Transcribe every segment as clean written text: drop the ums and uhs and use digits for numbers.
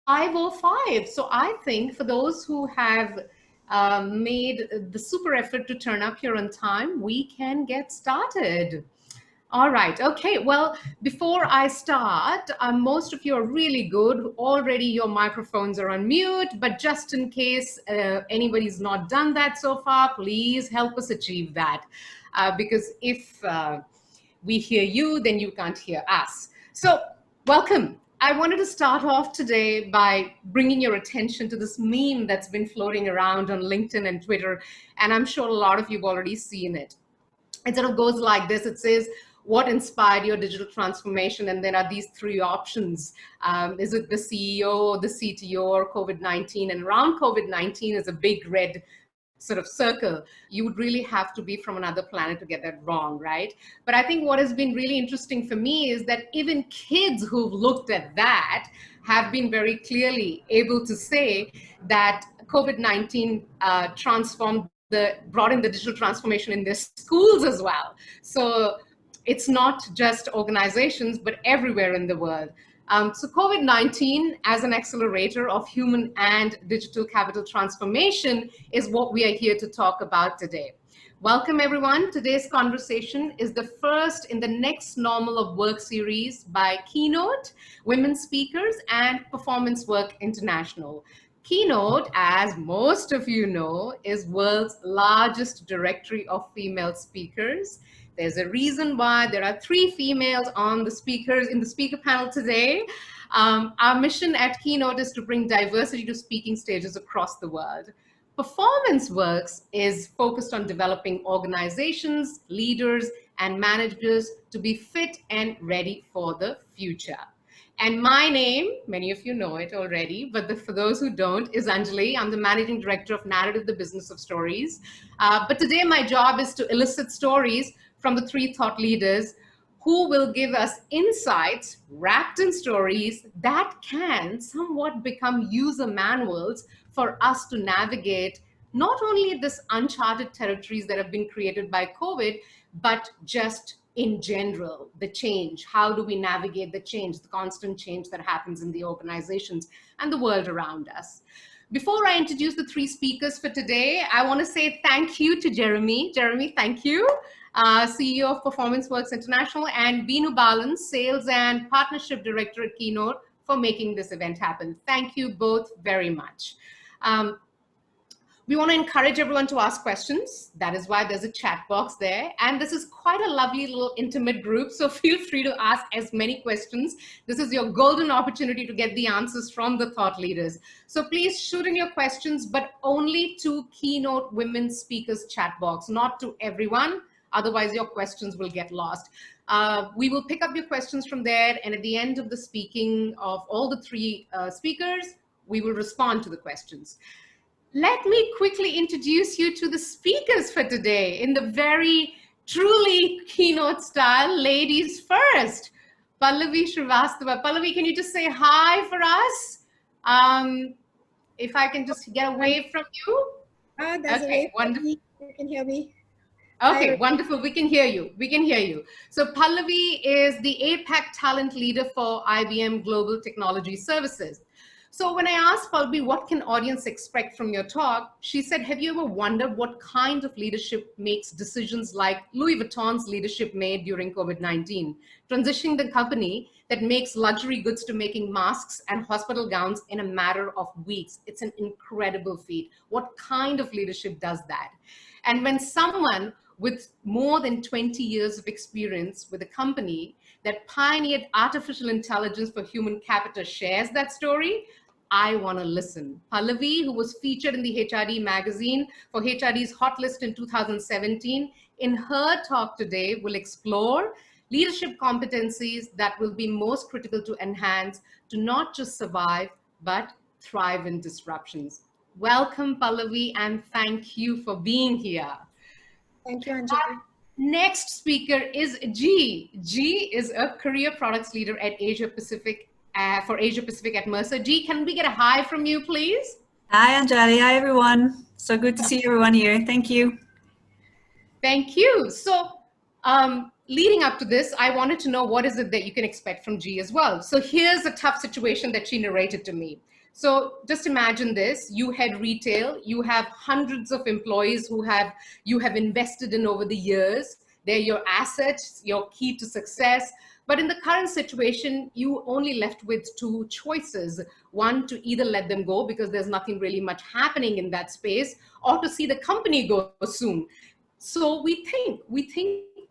5:05. So I think for those who have made the super effort to turn up here on time, we can get started. All right. Okay. Well, before I start, most of you are really good. Already your microphones are on mute, but just in case anybody's not done that so far, please help us achieve that. Because if we hear you, then you can't hear us. So welcome. I wanted to start off today by bringing your attention to this meme that's been floating around on LinkedIn and Twitter, and I'm sure a lot of you have already seen it. It sort of goes like this. It says, what inspired your digital transformation? And there are these three options. Is it the CEO, the CTO, or COVID-19? And around COVID-19 is a big red sort of circle. You would really have to be from another planet to get that wrong, right? But I think what has been really interesting for me is that even kids who've looked at that have been very clearly able to say that COVID-19 brought in the digital transformation in their schools as well. So it's not just organizations, but everywhere in the world. So COVID-19 as an accelerator of human and digital capital transformation is what we are here to talk about today. Welcome everyone. Today's conversation is the first in the Next Normal of Work series by Keynote, women speakers, and PerformanceWorks International. Keynote, as most of you know, is world's largest directory of female speakers. There's a reason why there are 3 females on the speakers in the speaker panel today. Our mission at Keynote is to bring diversity to speaking stages across the world. PerformanceWorks is focused on developing organizations, leaders, and managers to be fit and ready for the future. And my name, many of you know it already, but for those who don't, is Anjali. I'm the Managing Director of Narrative, the Business of Stories. But today my job is to elicit stories from the 3 thought leaders who will give us insights wrapped in stories that can somewhat become user manuals for us to navigate not only this uncharted territories that have been created by COVID, but just in general, the change. How do we navigate the change, the constant change that happens in the organizations and the world around us? Before I introduce the 3 speakers for today, I want to say thank you to Jeremy. Jeremy, thank you. CEO of PerformanceWorks International, and Beenu Balan, Sales and Partnership Director at Keynote, for making this event happen. Thank you both very much. We want to encourage everyone to ask questions. That is why there's a chat box there. And this is quite a lovely little intimate group, so feel free to ask as many questions. This is your golden opportunity to get the answers from the thought leaders. So please shoot in your questions, but only to Keynote Women Speakers chat box, not to everyone. Otherwise, your questions will get lost. We will pick up your questions from there, and at the end of the speaking of all the 3 speakers, we will respond to the questions. Let me quickly introduce you to the speakers for today in the very truly Keynote style. Ladies first, Pallavi Srivastava. Pallavi, can you just say hi for us? If I can just get a wave from you. Okay, wonderful. You can hear me. Okay, wonderful. We can hear you. We can hear you. So Pallavi is the APAC talent leader for IBM Global Technology Services. So when I asked Pallavi, what can audience expect from your talk? She said, have you ever wondered what kind of leadership makes decisions like Louis Vuitton's leadership made during COVID-19, transitioning the company that makes luxury goods to making masks and hospital gowns in a matter of weeks? It's an incredible feat. What kind of leadership does that? And when someone with more than 20 years of experience with a company that pioneered artificial intelligence for human capital shares that story, I want to listen. Pallavi, who was featured in the HRD magazine for HRD's Hot List in 2017, in her talk today will explore leadership competencies that will be most critical to enhance to not just survive, but thrive in disruptions. Welcome, Pallavi, and thank you for being here. Thank you, Anjali. Next speaker is G. G is a career products leader at Asia Pacific for Asia Pacific at Mercer. G, can we get a hi from you, please? Hi, Anjali. Hi, everyone. So good to see everyone here. Thank you. Thank you. So leading up to this, I wanted to know what is it that you can expect from G as well. So here's a tough situation that she narrated to me. So just imagine this, you head retail, you have hundreds of employees who you have invested in over the years. They're your assets, your key to success. But in the current situation, you only left with two choices. One, to either let them go because there's nothing really much happening in that space, or to see the company go soon. So we think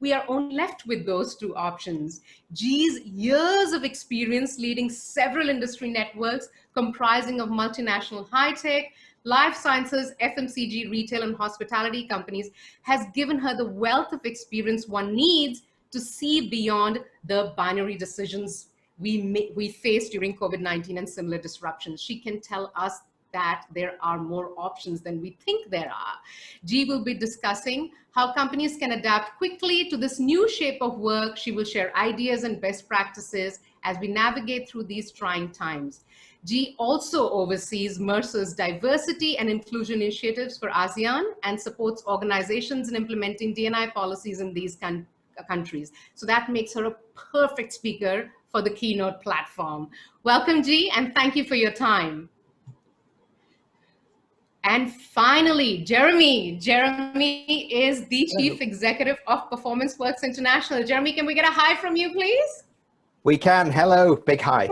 we are only left with those two options. G's years of experience leading several industry networks comprising of multinational high-tech, life sciences, FMCG, retail, and hospitality companies has given her the wealth of experience one needs to see beyond the binary decisions we face during COVID-19 and similar disruptions. She can tell us that there are more options than we think there are. G will be discussing how companies can adapt quickly to this new shape of work. She will share ideas and best practices as we navigate through these trying times. G also oversees Mercer's diversity and inclusion initiatives for ASEAN and supports organizations in implementing D&I policies in these countries. So that makes her a perfect speaker for the Keynote platform. Welcome, G, and thank you for your time. And finally, Jeremy. Jeremy is the Chief Executive of PerformanceWorks International. Jeremy, can we get a hi from you, please? We can. Hello, big hi.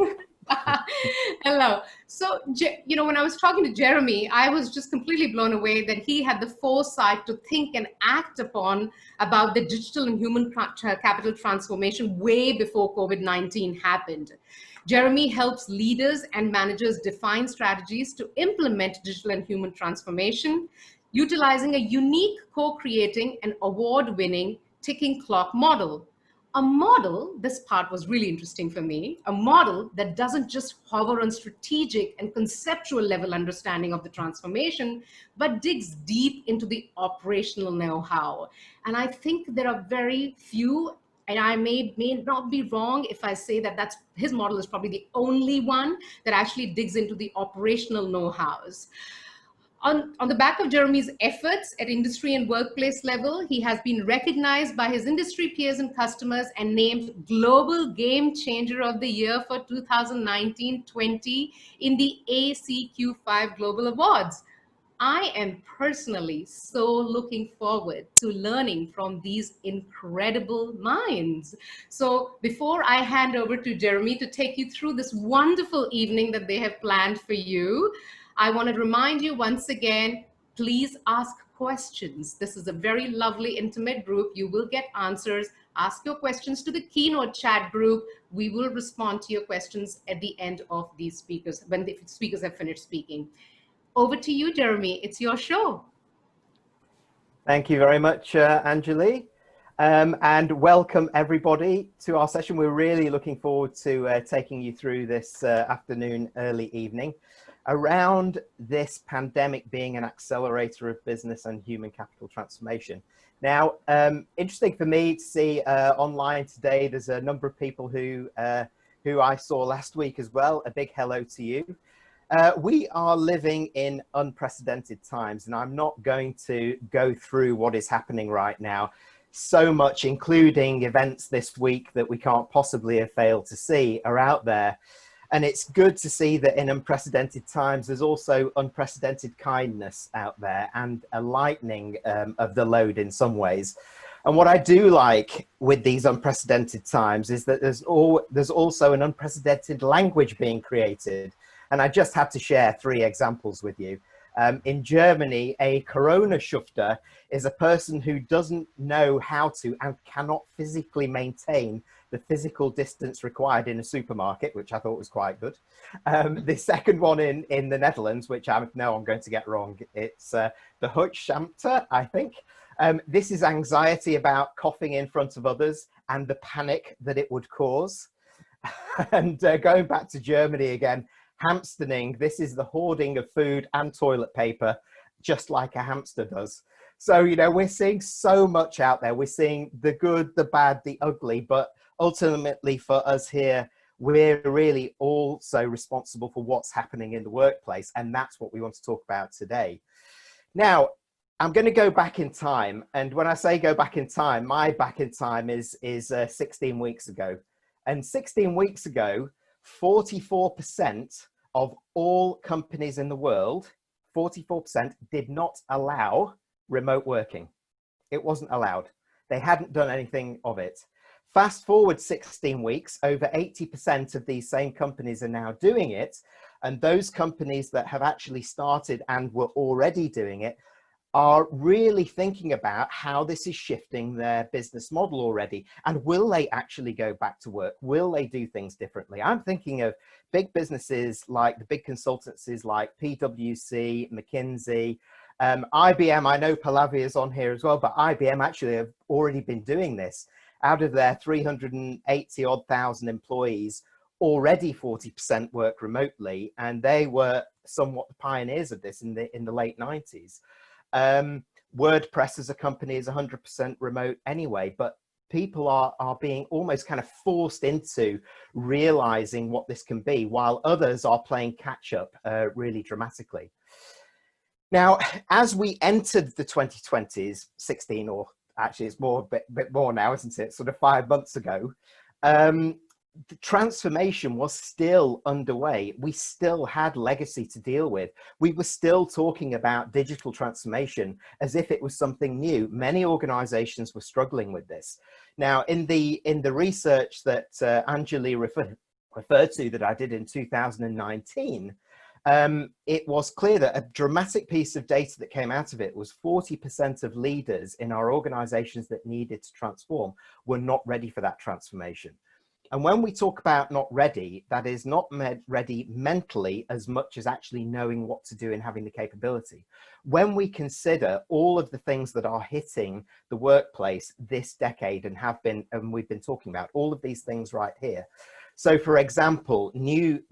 Hello. So, you know, when I was talking to Jeremy, I was just completely blown away that he had the foresight to think and act upon about the digital and human capital transformation way before COVID-19 happened. Jeremy helps leaders and managers define strategies to implement digital and human transformation, utilizing a unique co-creating and award-winning ticking clock model. A model, this part was really interesting for me, a model that doesn't just hover on strategic and conceptual level understanding of the transformation, but digs deep into the operational know-how. And I think there are very few, and I may not be wrong if I say that his model is probably the only one that actually digs into the operational know-hows. On the back of Jeremy's efforts at industry and workplace level, he has been recognized by his industry peers and customers and named Global Game Changer of the Year for 2019-20 in the ACQ5 Global Awards. I am personally so looking forward to learning from these incredible minds. So before I hand over to Jeremy to take you through this wonderful evening that they have planned for you, I want to remind you once again, please ask questions. This is a very lovely, intimate group. You will get answers. Ask your questions to the Keynote chat group. We will respond to your questions at the end of these speakers, when the speakers have finished speaking. Over to you, Jeremy. It's your show. Thank you very much, Anjali. And welcome everybody to our session. We're really looking forward to taking you through this afternoon, early evening, around this pandemic being an accelerator of business and human capital transformation. Now, interesting for me to see online today, there's a number of people who I saw last week as well. A big hello to you. We are living in unprecedented times, and I'm not going to go through what is happening right now. So much, including events this week that we can't possibly have failed to see, are out there. And it's good to see that in unprecedented times, there's also unprecedented kindness out there and a lightening of the load in some ways. And what I do like with these unprecedented times is that there's also an unprecedented language being created. And I just had to share 3 examples with you. In Germany, a Corona Schufter is a person who doesn't know how to and cannot physically maintain the physical distance required in a supermarket, which I thought was quite good. The second one in the Netherlands, which I know I'm going to get wrong, it's the Hutschampter, I think. This is anxiety about coughing in front of others and the panic that it would cause. And going back to Germany again, hamstering, this is the hoarding of food and toilet paper, just like a hamster does. So, you know, we're seeing so much out there. We're seeing the good, the bad, the ugly, but ultimately for us here, we're really also responsible for what's happening in the workplace. And that's what we want to talk about today. Now, I'm going to go back in time. And when I say go back in time, my back in time is 16 weeks ago. And 16 weeks ago, 44% of all companies in the world, 44% did not allow remote working. It wasn't allowed. They hadn't done anything of it. Fast forward 16 weeks, over 80% of these same companies are now doing it. And those companies that have actually started and were already doing it are really thinking about how this is shifting their business model already. And will they actually go back to work? Will they do things differently? I'm thinking of big businesses like the big consultancies like PwC, McKinsey, IBM. I know Pallavi is on here as well, but IBM actually have already been doing this. Out of their 380 odd thousand employees, already 40% work remotely, and they were somewhat the pioneers of this in the late 90s. WordPress as a company is 100% remote anyway, but people are being almost kind of forced into realizing what this can be, while others are playing catch up really dramatically. Now, as we entered the 2020s, 16, or actually it's more a bit more now, isn't it? Sort of 5 months ago, the transformation was still underway. We still had legacy to deal with. We were still talking about digital transformation as if it was something new. Many organizations were struggling with this. Now, in the research that Anjali referred to that I did in 2019, it was clear that a dramatic piece of data that came out of it was 40% of leaders in our organizations that needed to transform were not ready for that transformation. And when we talk about not ready, that is not ready mentally as much as actually knowing what to do and having the capability. When we consider all of the things that are hitting the workplace this decade and we've been talking about all of these things right here. So, for example, new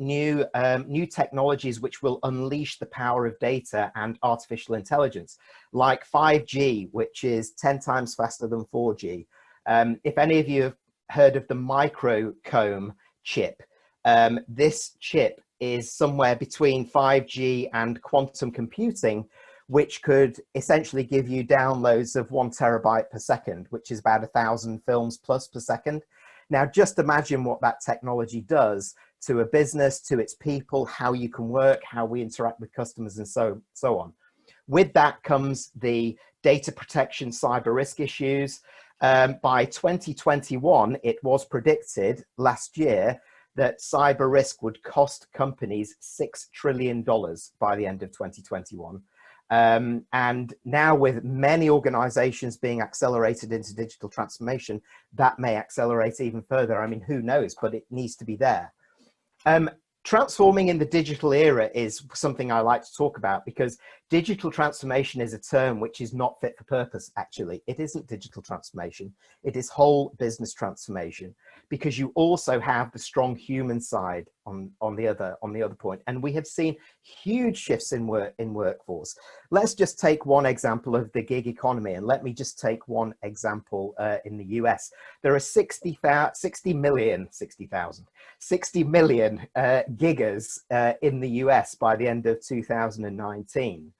technologies which will unleash the power of data and artificial intelligence, like 5G, which is 10 times faster than 4G. If any of you have heard of the microcomb chip, this chip is somewhere between 5G and quantum computing, which could essentially give you downloads of 1 terabyte per second, which is about 1,000 films plus per second. Now, just imagine what that technology does to a business, to its people, how you can work, how we interact with customers, and so on. With that comes the data protection, cyber risk issues. By 2021, it was predicted last year that cyber risk would cost companies $6 trillion by the end of 2021. And now, with many organizations being accelerated into digital transformation, that may accelerate even further. I mean, who knows, but it needs to be there. Transforming in the digital era is something I like to talk about, because digital transformation is a term which is not fit for purpose, actually. It isn't digital transformation. It is whole business transformation, because you also have the strong human side on the other point. And we have seen huge shifts in workforce. Let's just take one example of the gig economy, and let me just take one example in the US. There are 60 million giggers in the US by the end of 2019.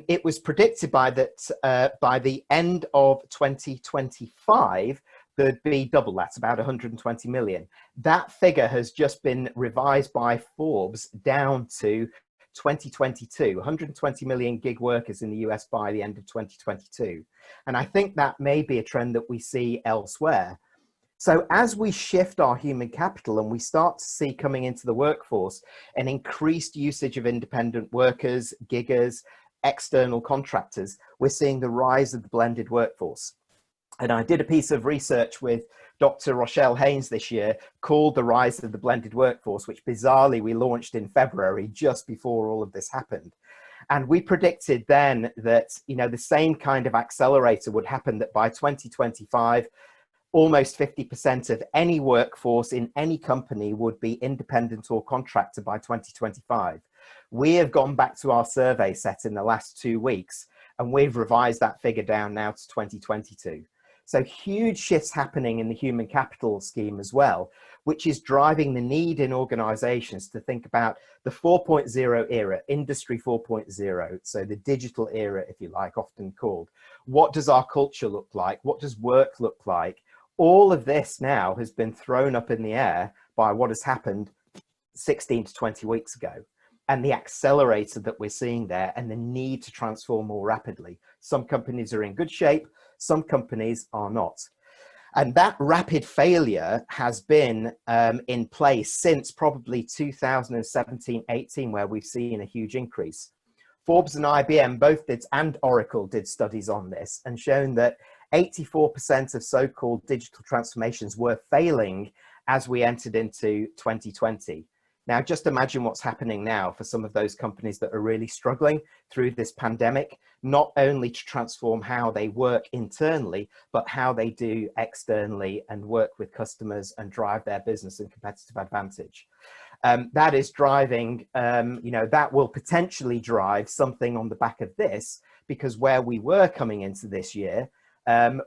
It was predicted by the end of 2025, there'd be double that, about 120 million. That figure has just been revised by Forbes down to 2022, 120 million gig workers in the US by the end of 2022. And I think that may be a trend that we see elsewhere. So as we shift our human capital and we start to see coming into the workforce an increased usage of independent workers, giggers, external contractors, we're seeing the rise of the blended workforce. And I did a piece of research with Dr. Rochelle Haynes this year called The Rise of the Blended Workforce, which bizarrely we launched in February, just before all of this happened. And we predicted then that, you know, the same kind of accelerator would happen, that by 2025, almost 50% of any workforce in any company would be independent or contractor by 2025. We have gone back to our survey set in the last 2 weeks, and we've revised that figure down now to 2022. So huge shifts happening in the human capital scheme as well, which is driving the need in organizations to think about the 4.0 era, industry 4.0, so the digital era, if you like, often called. What does our culture look like? What does work look like? All of this now has been thrown up in the air by what has happened 16 to 20 weeks ago, and the accelerator that we're seeing there and the need to transform more rapidly. Some companies are in good shape, some companies are not. And that rapid failure has been in place since probably 2017-18, where we've seen a huge increase. Forbes and IBM both did, and Oracle did studies on this, and shown that 84% of so-called digital transformations were failing as we entered into 2020. Now, just imagine what's happening now for some of those companies that are really struggling through this pandemic, not only to transform how they work internally, but how they do externally and work with customers and drive their business and competitive advantage. That is driving, that will potentially drive something on the back of this, because where we were coming into this year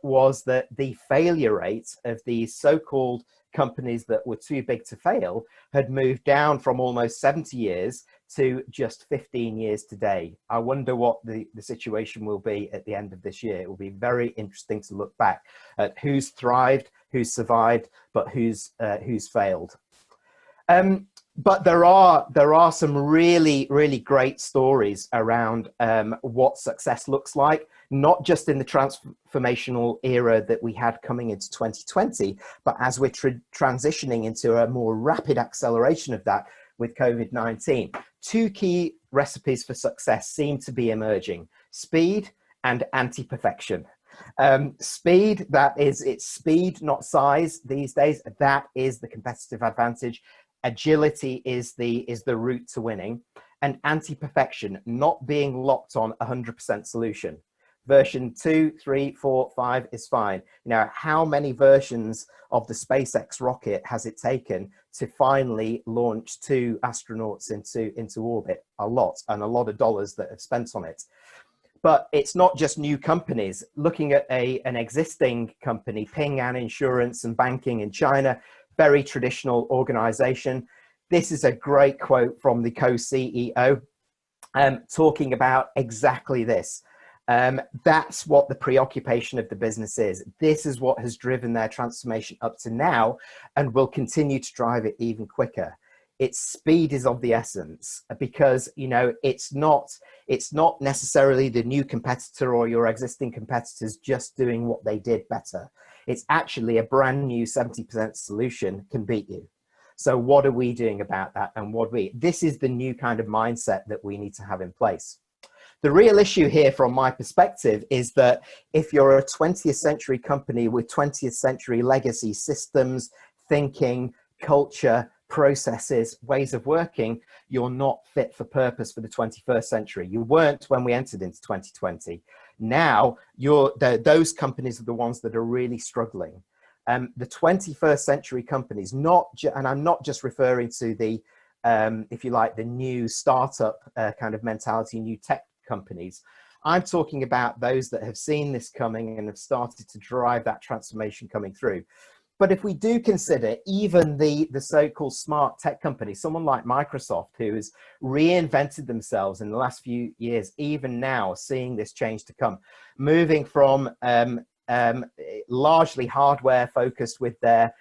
was that the failure rate of these so-called companies that were too big to fail had moved down from almost 70 years to just 15 years today. I wonder what the situation will be at the end of this year. It will be very interesting to look back at who's thrived, who's survived, but who's failed. But there are some really, really great stories around what success looks like, not just in the transformational era that we had coming into 2020, but as we're transitioning into a more rapid acceleration of that with COVID-19. Two key recipes for success seem to be emerging: speed and anti-perfection. Speed, it's speed, not size these days. That is the competitive advantage. Agility is the route to winning, and anti-perfection, not being locked on 100% solution. Version 2, 3, 4, 5 is fine. You know, how many versions of the SpaceX rocket has it taken to finally launch 2 astronauts into orbit? A lot, and a lot of dollars that have spent on it. But it's not just new companies. Looking at an existing company, Ping An Insurance and Banking in China, very traditional organization. This is a great quote from the co-CEO talking about exactly this. That's what the preoccupation of the business is. This is what has driven their transformation up to now and will continue to drive it even quicker. Its speed is of the essence, because, you know, it's not necessarily the new competitor or your existing competitors just doing what they did better. It's actually a brand new 70% solution can beat you. So what are we doing about that? And this is the new kind of mindset that we need to have in place. The real issue here from my perspective is that if you're a 20th century company with 20th century legacy systems, thinking, culture, processes, ways of working, you're not fit for purpose for the 21st century. You weren't when we entered into 2020. Now, those companies are the ones that are really struggling. The 21st century companies, and I'm not just referring to the, if you like, the new startup kind of mentality, new tech companies. I'm talking about those that have seen this coming and have started to drive that transformation coming through. But if we do consider even the so-called smart tech companies, someone like Microsoft, who has reinvented themselves in the last few years, even now seeing this change to come, moving from largely hardware focused with their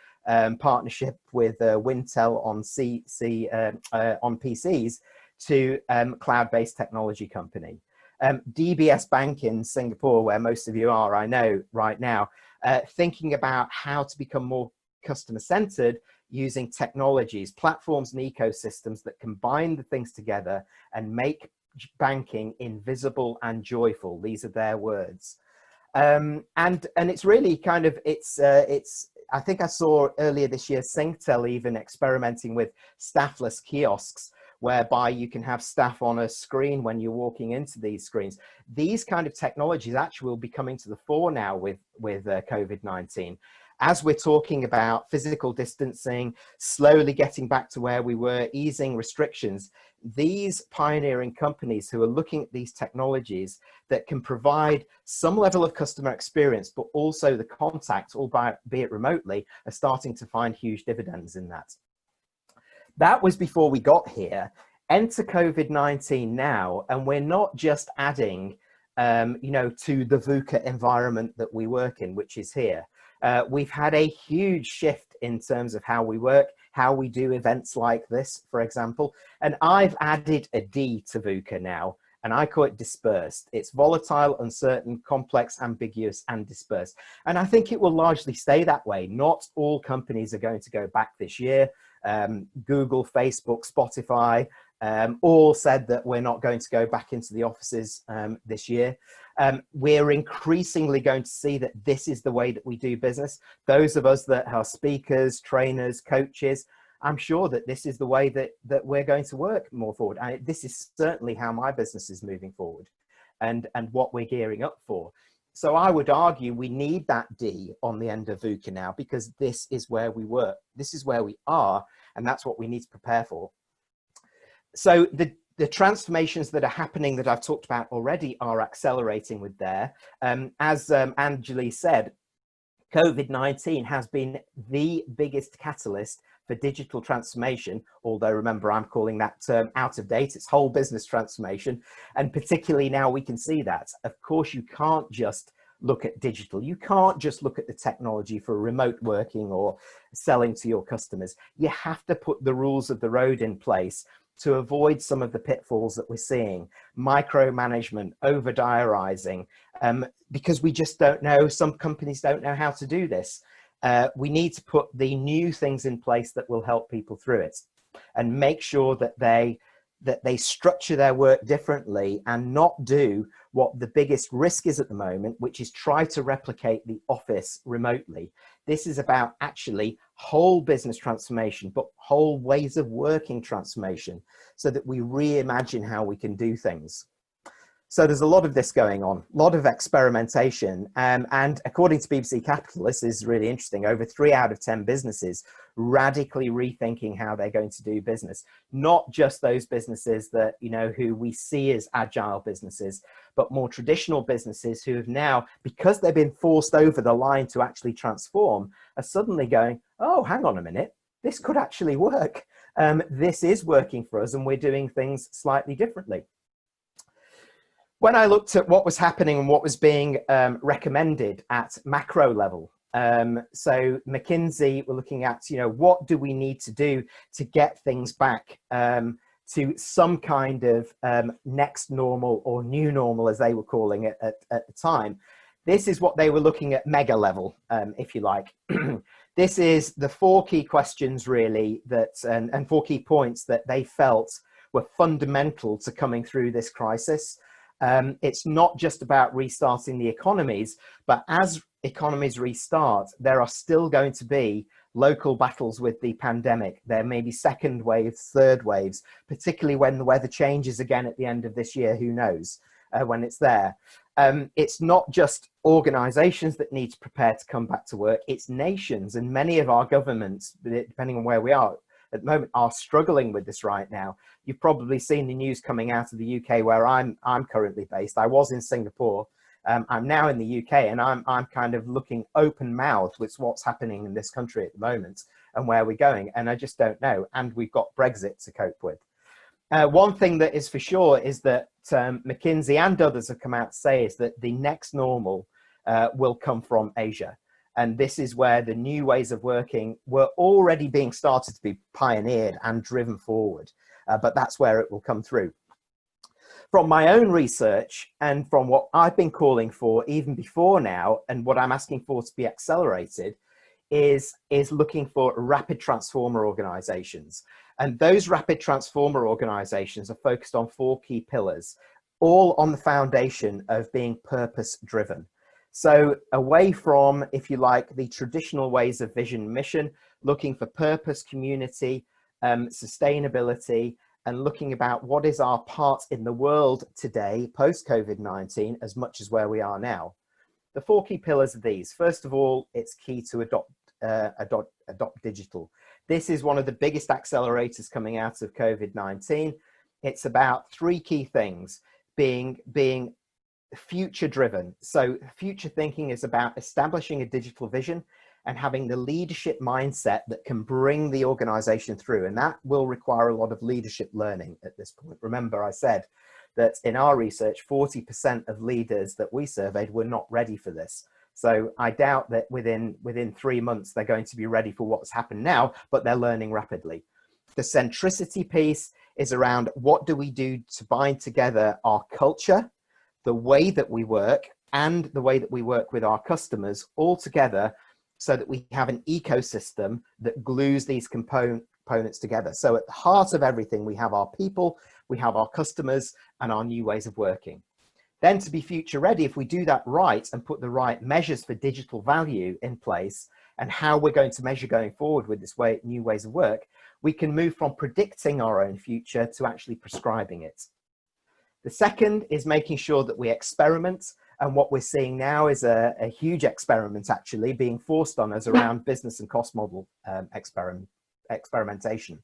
partnership with Wintel on on PCs to cloud-based technology company. DBS Bank in Singapore, where most of you are, I know, right now, thinking about how to become more customer-centered using technologies, platforms and ecosystems that combine the things together and make banking invisible and joyful. These are their words. And it's really kind of, I think I saw earlier this year, Singtel even experimenting with staffless kiosks, whereby you can have staff on a screen when you're walking into these screens. These kind of technologies actually will be coming to the fore now with COVID-19. As we're talking about physical distancing, slowly getting back to where we were, easing restrictions, these pioneering companies who are looking at these technologies that can provide some level of customer experience, but also the contact, albeit remotely, are starting to find huge dividends in that. That was before we got here. Enter COVID-19 now, and we're not just adding, to the VUCAD environment that we work in, which is here. We've had a huge shift in terms of how we work, how we do events like this, for example. And I've added a D to VUCA now, and I call it dispersed. It's volatile, uncertain, complex, ambiguous, and dispersed. And I think it will largely stay that way. Not all companies are going to go back this year. Google, Facebook, Spotify, all said that we're not going to go back into the offices this year. We're increasingly going to see that this is the way that we do business. Those of us that are speakers, trainers, coaches, I'm sure that this is the way that we're going to work more forward. And this is certainly how my business is moving forward and what we're gearing up for. So I would argue we need that D on the end of VUCA now, because this is where we work. This is where we are, and that's what we need to prepare for. So the transformations that are happening that I've talked about already are accelerating with there. As Anjali said, COVID-19 has been the biggest catalyst for digital transformation, although remember, I'm calling that term out of date. It's whole business transformation. And particularly now we can see that. Of course, you can't just look at digital. You can't just look at the technology for remote working or selling to your customers. You have to put the rules of the road in place to avoid some of the pitfalls that we're seeing, micromanagement, over diarizing, because we just don't know, some companies don't know how to do this. We need to put the new things in place that will help people through it and make sure that they structure their work differently and not do what the biggest risk is at the moment, which is try to replicate the office remotely. This is about actually whole business transformation, but whole ways of working transformation, so that we reimagine how we can do things. So there's a lot of this going on, a lot of experimentation. And according to BBC Capital, this is really interesting, over 3 out of 10 businesses radically rethinking how they're going to do business. Not just those businesses that, you know, who we see as agile businesses, but more traditional businesses who have now, because they've been forced over the line to actually transform, are suddenly going, oh, hang on a minute, this could actually work. This is working for us and we're doing things slightly differently. When I looked at what was happening and what was being recommended at macro level, so McKinsey were looking at, you know, what do we need to do to get things back to some kind of next normal or new normal, as they were calling it at the time. This is what they were looking at mega level, if you like. This is the 4 key questions really that, and 4 key points that they felt were fundamental to coming through this crisis. It's not just about restarting the economies, but as economies restart, there are still going to be local battles with the pandemic. There may be second waves, third waves, particularly when the weather changes again at the end of this year, who knows when it's there. It's not just organizations that need to prepare to come back to work, it's nations, and many of our governments, depending on where we are at the moment, are struggling with this right now. You've probably seen the news coming out of the UK, where I'm currently based. I was in Singapore. I'm now in the UK, and I'm kind of looking open-mouthed with what's happening in this country at the moment and where we're going, and I just don't know. And we've got Brexit to cope with. One thing that is for sure is that McKinsey and others have come out to say is that the next normal will come from Asia. And this is where the new ways of working were already being started to be pioneered and driven forward. But that's where it will come through. From my own research and from what I've been calling for even before now, and what I'm asking for to be accelerated, is looking for rapid transformer organizations. And those rapid transformer organizations are focused on 4 key pillars, all on the foundation of being purpose driven. So away from, if you like, the traditional ways of vision mission, looking for purpose, community, sustainability, and looking about what is our part in the world today, post-COVID-19, as much as where we are now. The 4 key pillars are these. First of all, it's key to adopt digital. This is one of the biggest accelerators coming out of COVID-19. It's about 3 key things, being future driven. So future thinking is about establishing a digital vision and having the leadership mindset that can bring the organization through. And that will require a lot of leadership learning at this point. Remember, I said that in our research, 40% of leaders that we surveyed were not ready for this. So I doubt that within 3 months, they're going to be ready for what's happened now, but they're learning rapidly. The centricity piece is around what do we do to bind together our culture, the way that we work, and the way that we work with our customers all together, so that we have an ecosystem that glues these components together. So at the heart of everything, we have our people, we have our customers, and our new ways of working. Then to be future ready, if we do that right and put the right measures for digital value in place and how we're going to measure going forward with this new ways of work, we can move from predicting our own future to actually prescribing it. The second is making sure that we experiment. And what we're seeing now is a huge experiment actually being forced on us around business and cost model experimentation.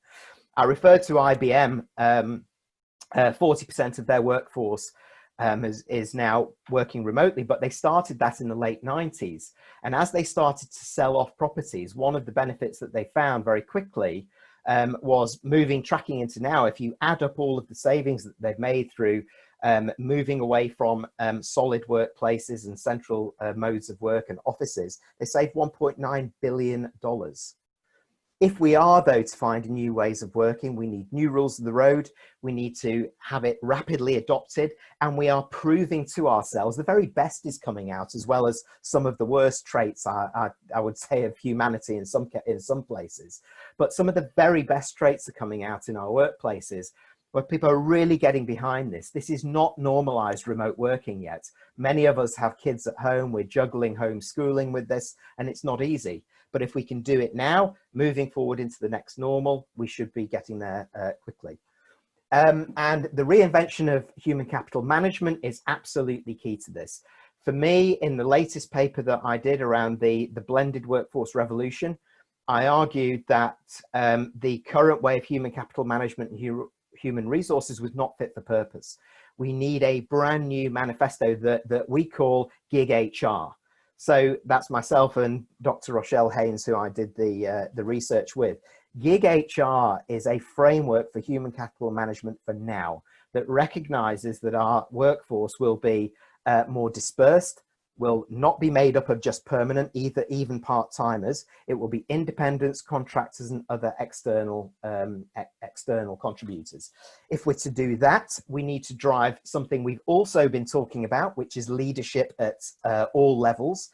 I referred to IBM, 40% of their workforce is now working remotely, but they started that in the late 90s. And as they started to sell off properties, one of the benefits that they found very quickly was tracking into now. If you add up all of the savings that they've made through moving away from solid workplaces and central modes of work and offices, they saved $1.9 billion. If we are, though, to find new ways of working, we need new rules of the road, we need to have it rapidly adopted, and we are proving to ourselves the very best is coming out, as well as some of the worst traits, I would say, of humanity in some places. But some of the very best traits are coming out in our workplaces, where people are really getting behind this. This is not normalized remote working yet. Many of us have kids at home, we're juggling homeschooling with this, and it's not easy. But if we can do it now, moving forward into the next normal, we should be getting there quickly. And the reinvention of human capital management is absolutely key to this. For me, in the latest paper that I did around the blended workforce revolution, I argued that the current way of human capital management and human resources was not fit for purpose. We need a brand new manifesto that we call Gig HR. So that's myself and Dr. Rochelle Haynes, who I did the research with. Gig HR is a framework for human capital management for now that recognizes that our workforce will be more dispersed, will not be made up of just permanent, even part-timers. It will be independents, contractors, and other external contributors. If we're to do that, we need to drive something we've also been talking about, which is leadership at all levels.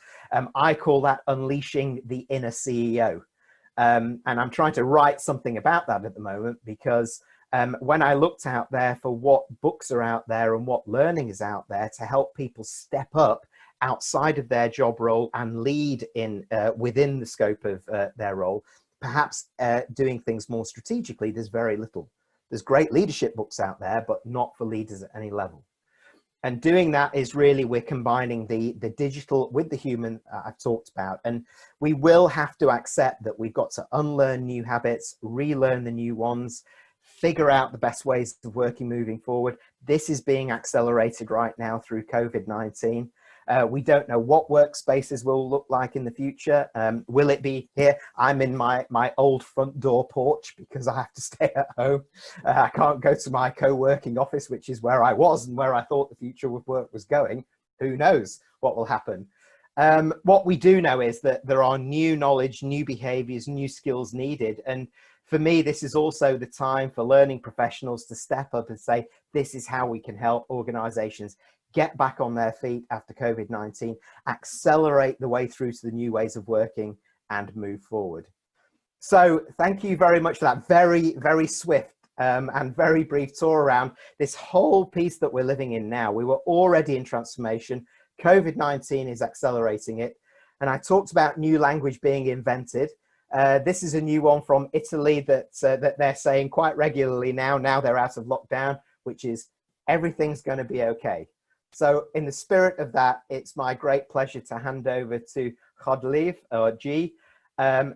I call that unleashing the inner CEO. And I'm trying to write something about that at the moment, because when I looked out there for what books are out there and what learning is out there to help people step up outside of their job role and lead within the scope of their role, perhaps doing things more strategically, there's very little. There's great leadership books out there, but not for leaders at any level. And doing that is really, we're combining the digital with the human I've talked about. And we will have to accept that we've got to unlearn new habits, relearn the new ones, figure out the best ways of working moving forward. This is being accelerated right now through COVID-19. We don't know what workspaces will look like in the future. Will it be here? I'm in my old front door porch because I have to stay at home. I can't go to my co-working office, which is where I was and where I thought the future of work was going. Who knows what will happen? What we do know is that there are new knowledge, new behaviors, new skills needed. And for me, this is also the time for learning professionals to step up and say, this is how we can help organizations get back on their feet after COVID-19, accelerate the way through to the new ways of working and move forward. So thank you very much for that very, very swift and very brief tour around this whole piece that we're living in now. We were already in transformation. COVID-19 is accelerating it. And I talked about new language being invented. This is a new one from Italy that they're saying quite regularly now they're out of lockdown, which is everything's going to be okay. So in the spirit of that, it's my great pleasure to hand over to Godelieve, or G,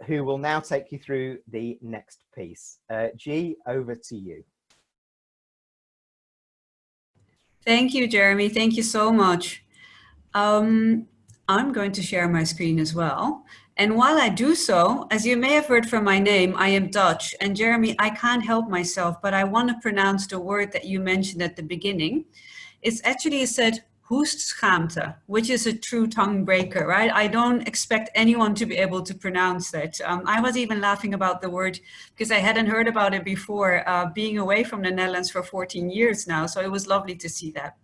who will now take you through the next piece. G, over to you. Thank you, Jeremy. Thank you so much. I'm going to share my screen as well. And while I do so, as you may have heard from my name, I am Dutch. And Jeremy, I can't help myself, but I want to pronounce the word that you mentioned at the beginning. It's actually said hoestschaamte, which is a true tongue breaker, right? I don't expect anyone to be able to pronounce that. I was even laughing about the word because I hadn't heard about it before, being away from the Netherlands for 14 years now. So it was lovely to see that.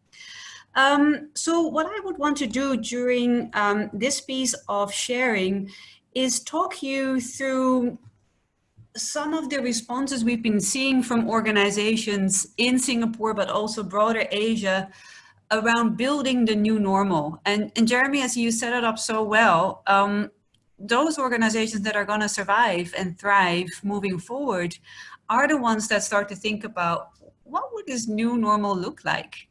So what I would want to do during this piece of sharing is talk you through some of the responses we've been seeing from organizations in Singapore, but also broader Asia, around building the new normal. And Jeremy, as you set it up so well, those organizations that are going to survive and thrive moving forward are the ones that start to think about, what would this new normal look like?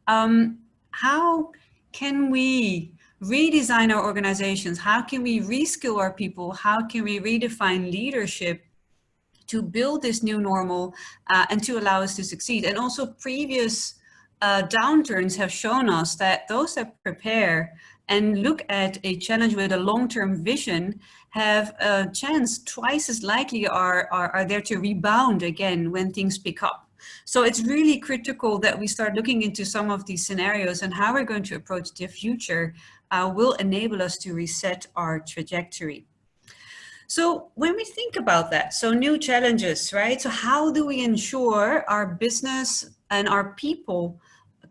How can we redesign our organizations? How can we reskill our people? How can we redefine leadership to build this new normal and to allow us to succeed? And also previous downturns have shown us that those that prepare and look at a challenge with a long-term vision have a chance twice as likely are there to rebound again when things pick up. So it's really critical that we start looking into some of these scenarios, and how we're going to approach the future will enable us to reset our trajectory. So when we think about that, so new challenges, right? So how do we ensure our business and our people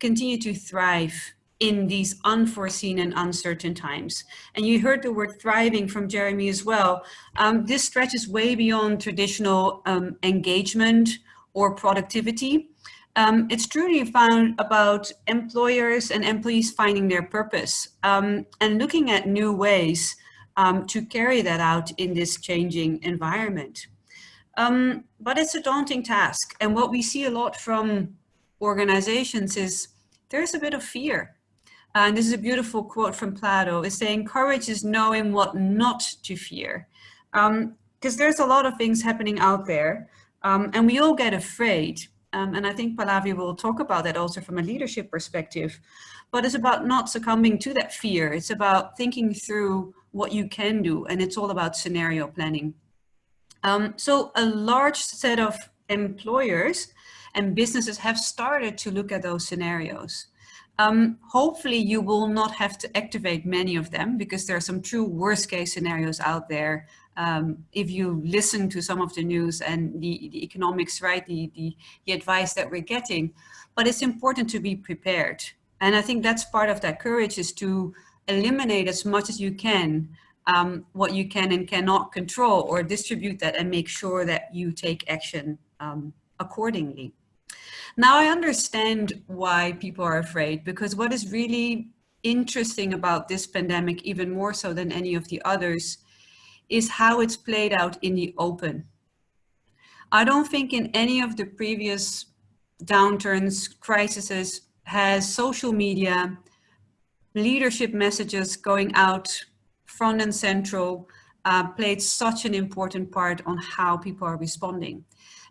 continue to thrive in these unforeseen and uncertain times? And you heard the word thriving from Jeremy as well. This stretches way beyond traditional engagement or productivity. It's truly found about employers and employees finding their purpose and looking at new ways to carry that out in this changing environment. But it's a daunting task. And what we see a lot from organizations is there's a bit of fear. And this is a beautiful quote from Plato. It's saying, courage is knowing what not to fear. Because there's a lot of things happening out there, and we all get afraid. And I think Pallavi will talk about that also from a leadership perspective. But it's about not succumbing to that fear. It's about thinking through what you can do, and it's all about scenario planning. So a large set of employers and businesses have started to look at those scenarios. Hopefully you will not have to activate many of them, because there are some true worst case scenarios out there. If you listen to some of the news and the economics, right, the advice that we're getting, but it's important to be prepared. And I think that's part of that courage, is to eliminate as much as you can what you can and cannot control, or distribute that and make sure that you take action accordingly. Now, I understand why people are afraid, because what is really interesting about this pandemic, even more so than any of the others, is how it's played out in the open. I don't think in any of the previous downturns, crises, has social media, leadership messages going out front and central played such an important part on how people are responding.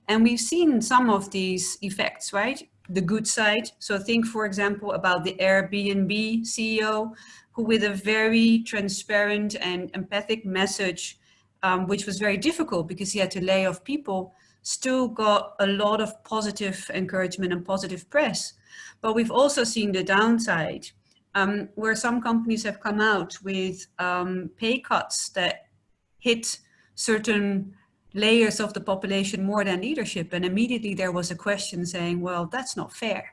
And we've seen some of these effects, right? The good side. So think, for example, about the Airbnb CEO, who with a very transparent and empathic message, which was very difficult because he had to lay off people, still got a lot of positive encouragement and positive press. But we've also seen the downside, where some companies have come out with pay cuts that hit certain layers of the population more than leadership. And immediately there was a question saying, well, that's not fair.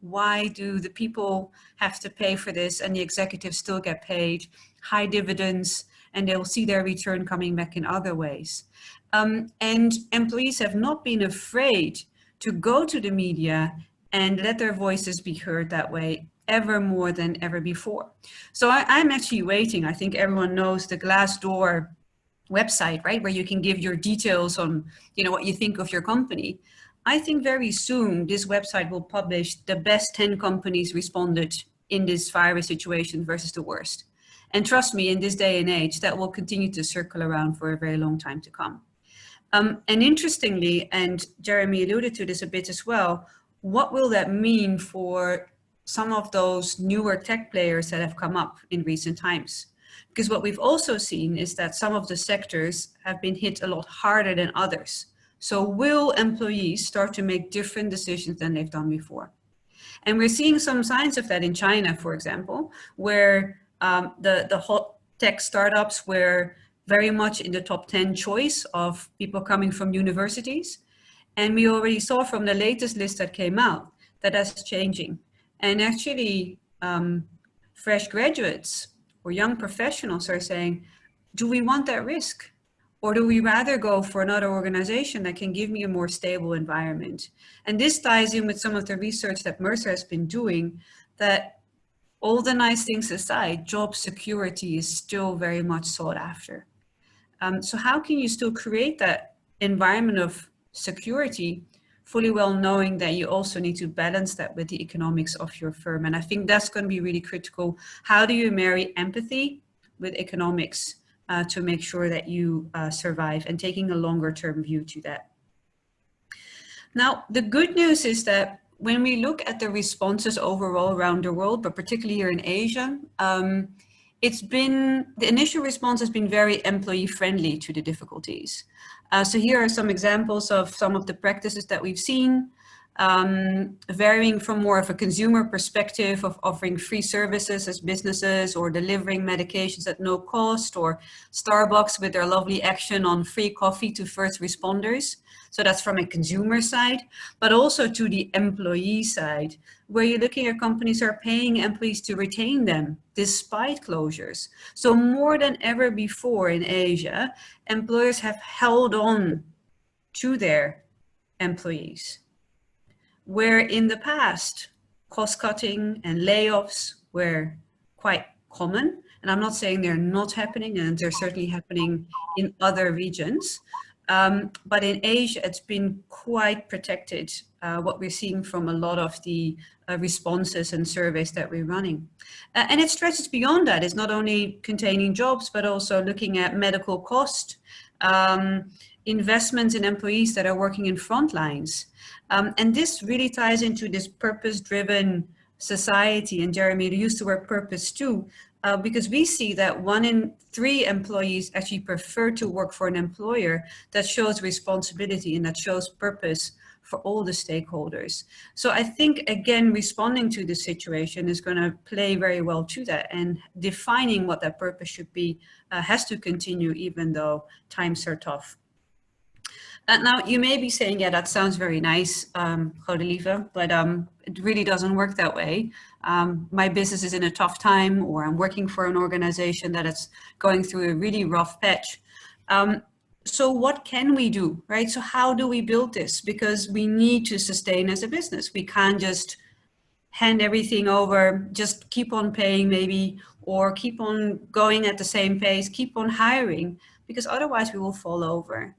Why do the people have to pay for this and the executives still get paid high dividends, and they'll see their return coming back in other ways? And employees have not been afraid to go to the media and let their voices be heard that way, ever more than ever before. So I'm actually waiting. I think everyone knows the Glassdoor website, right, where you can give your details on, you know, what you think of your company. I think very soon this website will publish the best 10 companies responded in this virus situation versus the worst. And trust me, in this day and age, that will continue to circle around for a very long time to come. And interestingly, and Jeremy alluded to this a bit as well, what will that mean for some of those newer tech players that have come up in recent times? Because what we've also seen is that some of the sectors have been hit a lot harder than others. So will employees start to make different decisions than they've done before? And we're seeing some signs of that in China, for example, where the hot tech startups were very much in the top 10 choice of people coming from universities. And we already saw from the latest list that came out that that's changing. And actually, fresh graduates or young professionals are saying, do we want that risk? Or do we rather go for another organization that can give me a more stable environment? And this ties in with some of the research that Mercer has been doing, that all the nice things aside, job security is still very much sought after. So how can you still create that environment of security, fully well knowing that you also need to balance that with the economics of your firm? And I think that's going to be really critical. How do you marry empathy with economics to make sure that you survive, and taking a longer term view to that? Now, the good news is that when we look at the responses overall around the world, but particularly here in Asia, the initial response has been very employee friendly to the difficulties. So here are some examples of some of the practices that we've seen, varying from more of a consumer perspective of offering free services as businesses, or delivering medications at no cost, or Starbucks with their lovely action on free coffee to first responders. So that's from a consumer side, but also to the employee side, where you're looking at companies are paying employees to retain them despite closures. So more than ever before in Asia, employers have held on to their employees, where in the past, cost cutting and layoffs were quite common. And I'm not saying they're not happening, and they're certainly happening in other regions. But in Asia, it's been quite protected, what we're seeing from a lot of the responses and surveys that we're running. And it stretches beyond that. It's not only containing jobs, but also looking at medical cost, investments in employees that are working in front lines. And this really ties into this purpose-driven society. And Jeremy, you used the word purpose too, because we see that 1 in 3 employees actually prefer to work for an employer that shows responsibility and that shows purpose for all the stakeholders. So I think, again, responding to the situation is going to play very well to that, and defining what that purpose should be has to continue, even though times are tough. Now, you may be saying, yeah, that sounds very nice, Godelieve, but it really doesn't work that way. My business is in a tough time, or I'm working for an organization that is going through a really rough patch. So what can we do, right? So how do we build this? Because we need to sustain as a business. We can't just hand everything over, just keep on paying maybe, or keep on going at the same pace, keep on hiring, because otherwise we will fall over.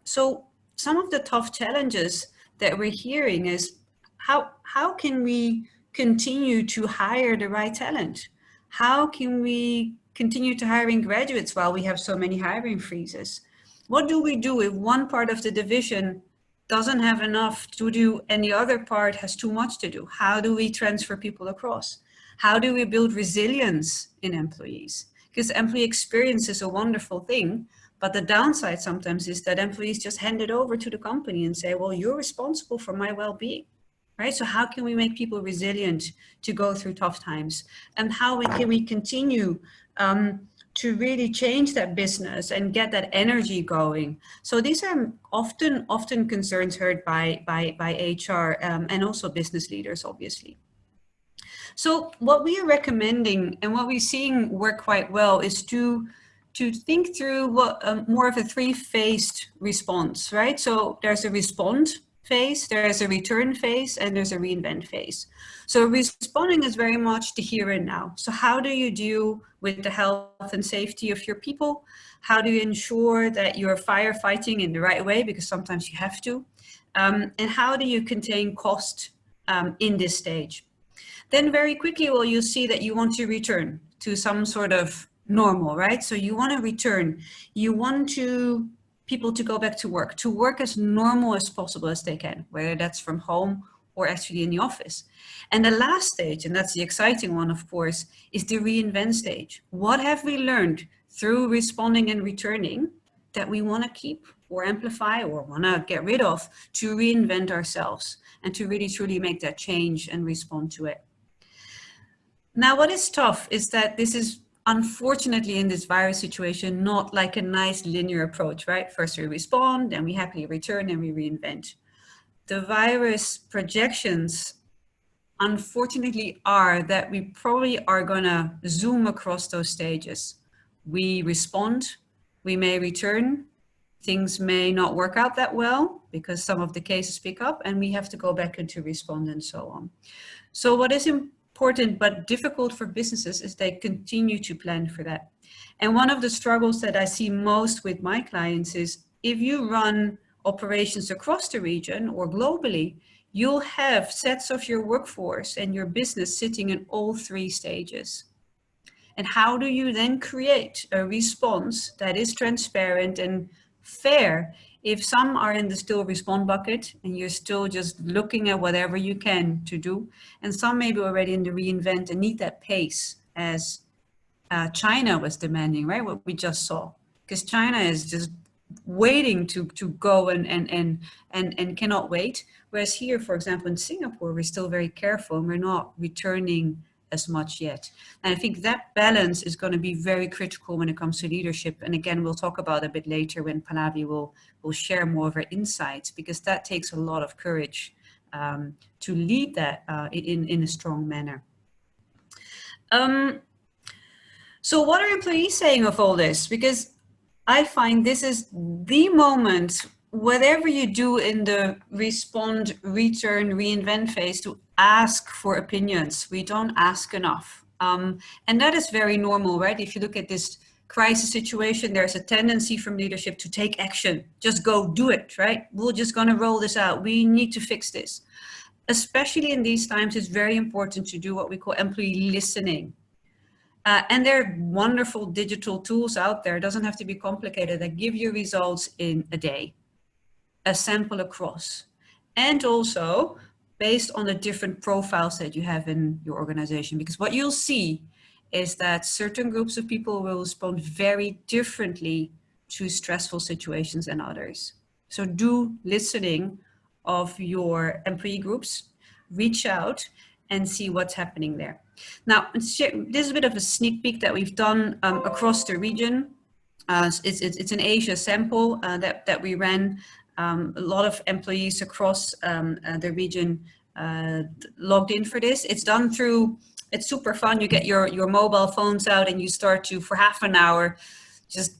So some of the tough challenges that we're hearing is how can we continue to hire the right talent? How can we continue to hiring graduates while we have so many hiring freezes? What do we do if one part of the division doesn't have enough to do and the other part has too much to do? How do we transfer people across? How do we build resilience in employees? Because employee experience is a wonderful thing, but the downside sometimes is that employees just hand it over to the company and say, well, you're responsible for my well-being, right? So how can we make people resilient to go through tough times? And how can we continue to really change that business and get that energy going? So these are often concerns heard by HR and also business leaders, obviously. So what we are recommending and what we're seeing work quite well is to think through what more of a 3-phased response, right? So there's a respond phase, there's a return phase, and there's a reinvent phase. So responding is very much the here and now. So how do you deal with the health and safety of your people? How do you ensure that you're firefighting in the right way? Because sometimes you have to. And how do you contain cost in this stage? Then very quickly, well, you see that you want to return to some sort of normal, right? So you want to return, you want people to go back to work as normal as possible as they can, whether that's from home or actually in the office. And the last stage, and that's the exciting one, of course, is the reinvent stage. What have we learned through responding and returning that we want to keep or amplify or want to get rid of, to reinvent ourselves and to really truly make that change and respond to it. Now, what is tough is that this is unfortunately in this virus situation not like a nice linear approach, right? First we respond, then we happily return, and we reinvent. The virus projections unfortunately are that we probably are going to zoom across those stages. We respond, we may return, things may not work out that well because some of the cases pick up, and we have to go back into respond and so on. So what is important but difficult for businesses is they continue to plan for that. And one of the struggles that I see most with my clients is if you run operations across the region or globally, you'll have sets of your workforce and your business sitting in all three stages. And how do you then create a response that is transparent and fair if some are in the still respond bucket and you're still just looking at whatever you can to do, and some maybe already in the reinvent and need that pace as China was demanding, right? What we just saw, because China is just waiting to go and cannot wait. Whereas here, for example, in Singapore, we're still very careful and we're not returning as much yet. And I think that balance is going to be very critical when it comes to leadership. And again, we'll talk about a bit later when Pallavi will share more of her insights, because that takes a lot of courage to lead that in a strong manner. So what are employees saying of all this? Because I find this is the moment, whatever you do in the respond, return, reinvent phase, to ask for opinions. We don't ask enough. And that is very normal, right? If you look at this crisis situation, there's a tendency from leadership to take action. Just go do it, right? We're just gonna roll this out. We need to fix this. Especially in these times, it's very important to do what we call employee listening. And there are wonderful digital tools out there, it doesn't have to be complicated, that give you results in a day, a sample across. And also based on the different profiles that you have in your organization. Because what you'll see is that certain groups of people will respond very differently to stressful situations than others. So do listening of your employee groups, reach out and see what's happening there. Now, this is a bit of a sneak peek that we've done across the region. It's an Asia sample that we ran. A lot of employees across the region logged in for this. It's done through, it's super fun. You get your mobile phones out and you start to, for half an hour, just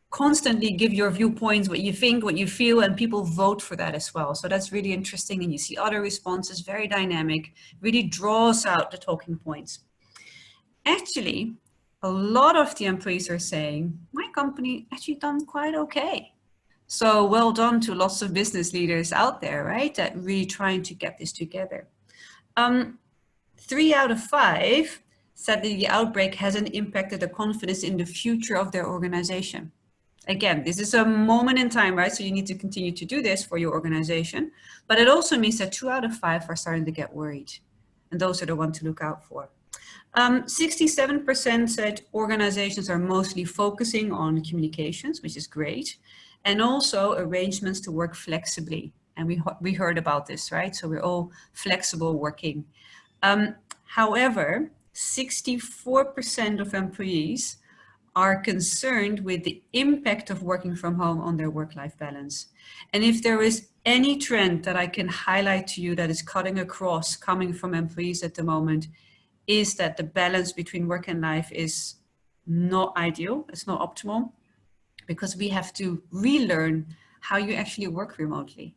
constantly give your viewpoints, what you think, what you feel, and people vote for that as well. So that's really interesting. And you see other responses, very dynamic, really draws out the talking points. Actually, a lot of the employees are saying, my company actually done quite okay. So well done to lots of business leaders out there, right? That really trying to get this together. 3 out of 5 said that the outbreak hasn't impacted the confidence in the future of their organization. Again, this is a moment in time, right? So you need to continue to do this for your organization. But it also means that 2 out of 5 are starting to get worried. And those are the ones to look out for. 67% said organizations are mostly focusing on communications, which is great. And also arrangements to work flexibly. And we heard about this, right? So we're all flexible working. However, 64% of employees are concerned with the impact of working from home on their work-life balance. And if there is any trend that I can highlight to you that is cutting across, coming from employees at the moment, is that the balance between work and life is not ideal, it's not optimal, because we have to relearn how you actually work remotely.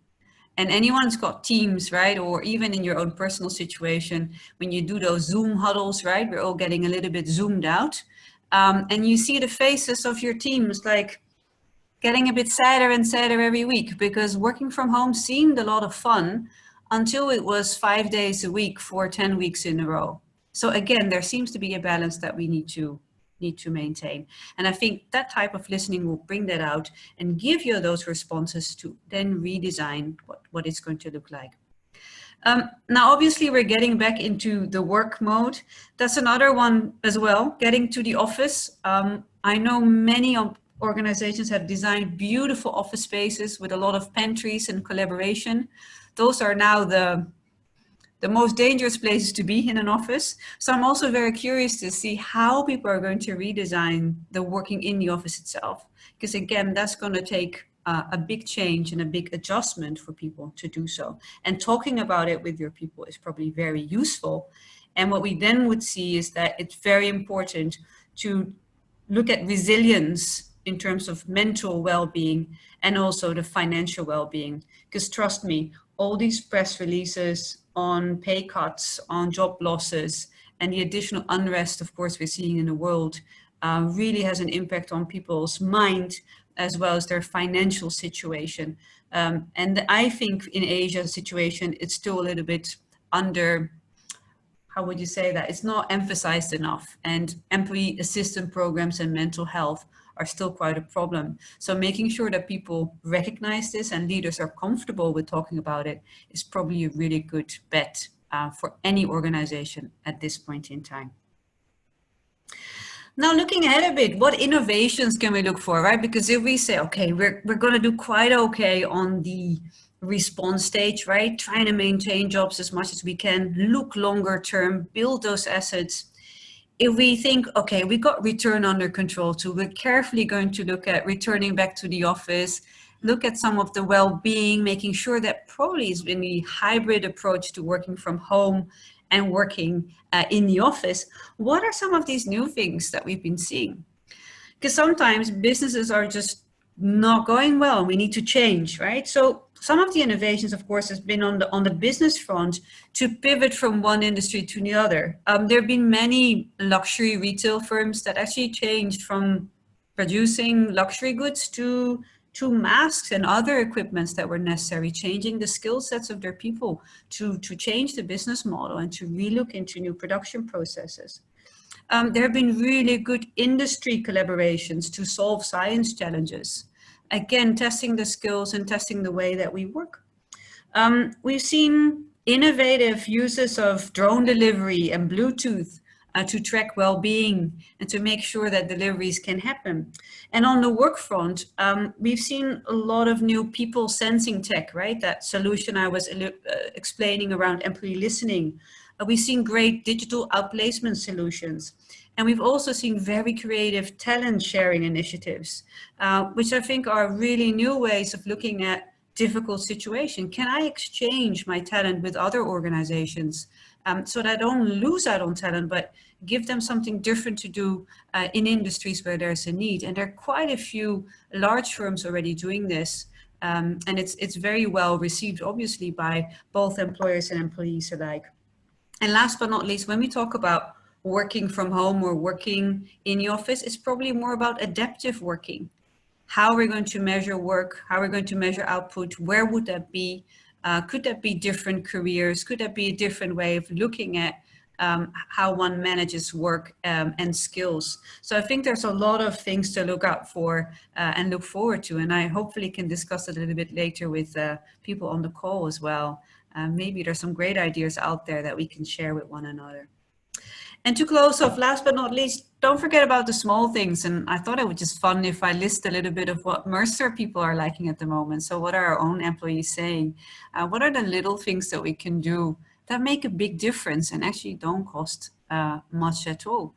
And anyone who's got teams, right? Or even in your own personal situation, when you do those Zoom huddles, right? We're all getting a little bit zoomed out. And you see the faces of your teams like getting a bit sadder and sadder every week, because working from home seemed a lot of fun until it was 5 days a week for 10 weeks in a row. So again, there seems to be a balance that we need to maintain. And I think that type of listening will bring that out and give you those responses to then redesign what it's going to look like. Now, obviously, we're getting back into the work mode. That's another one as well, getting to the office. I know many organizations have designed beautiful office spaces with a lot of pantries and collaboration. Those are now the most dangerous places to be in an office. So I'm also very curious to see how people are going to redesign the working in the office itself. Because again, that's going to take a big change and a big adjustment for people to do so. And talking about it with your people is probably very useful. And what we then would see is that it's very important to look at resilience in terms of mental well-being and also the financial well-being. Because trust me, all these press releases on pay cuts, on job losses, and the additional unrest, of course, we're seeing in the world really has an impact on people's mind as well as their financial situation. And I think in Asia's situation, it's still a little bit under, how would you say that? It's not emphasized enough, and employee assistance programs and mental health are still quite a problem. So making sure that people recognize this and leaders are comfortable with talking about it is probably a really good bet for any organization at this point in time. Now looking ahead a bit, what innovations can we look for, right? Because if we say, okay, we're going to do quite okay on the response stage, right? Trying to maintain jobs as much as we can, look longer term, build those assets. If we think, okay, we got return under control too, we're carefully going to look at returning back to the office, look at some of the well-being, making sure that probably is in the hybrid approach to working from home and working in the office. What are some of these new things that we've been seeing? Because sometimes businesses are just not going well. We need to change, right? So some of the innovations, of course, has been on the business front to pivot from one industry to the other. There have been many luxury retail firms that actually changed from producing luxury goods to masks and other equipments that were necessary, changing the skill sets of their people to change the business model and to relook into new production processes. There have been really good industry collaborations to solve science challenges. Again, testing the skills and testing the way that we work. We've seen innovative uses of drone delivery and Bluetooth to track well-being and to make sure that deliveries can happen. And on the work front, we've seen a lot of new people sensing tech, right? That solution I was explaining around employee listening. We've seen great digital outplacement solutions. And we've also seen very creative talent sharing initiatives, which I think are really new ways of looking at difficult situation. Can I exchange my talent with other organizations so that I don't lose out on talent, but give them something different to do in industries where there's a need? And there are quite a few large firms already doing this. And it's very well received, obviously, by both employers and employees alike. And last but not least, when we talk about working from home or working in the office, it's probably more about adaptive working. How are we going to measure work? How are we going to measure output? Where would that be? Could that be different careers? Could that be a different way of looking at how one manages work and skills? So I think there's a lot of things to look out for and look forward to. And I hopefully can discuss it a little bit later with people on the call as well. Maybe there's some great ideas out there that we can share with one another. And to close off, last but not least, don't forget about the small things. And I thought it would just fun if I list a little bit of what Mercer people are liking at the moment. So what are our own employees saying? What are the little things that we can do that make a big difference and actually don't cost much at all?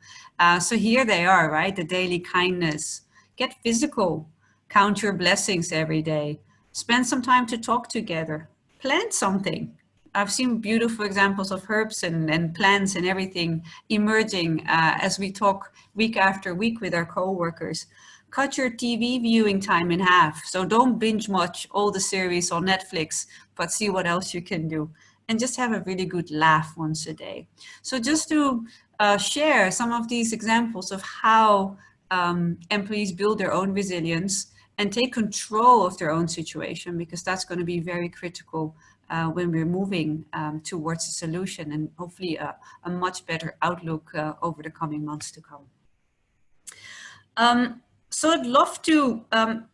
So here they are, right? The daily kindness. Get physical. Count your blessings every day. Spend some time to talk together. Plant something. I've seen beautiful examples of herbs and plants and everything emerging as we talk week after week with our co-workers. Cut your TV viewing time in half. So don't binge watch all the series on Netflix, but see what else you can do. And just have a really good laugh once a day. So just to share some of these examples of how employees build their own resilience and take control of their own situation, because that's going to be very critical when we're moving towards a solution and hopefully a much better outlook over the coming months to come. So I'd love to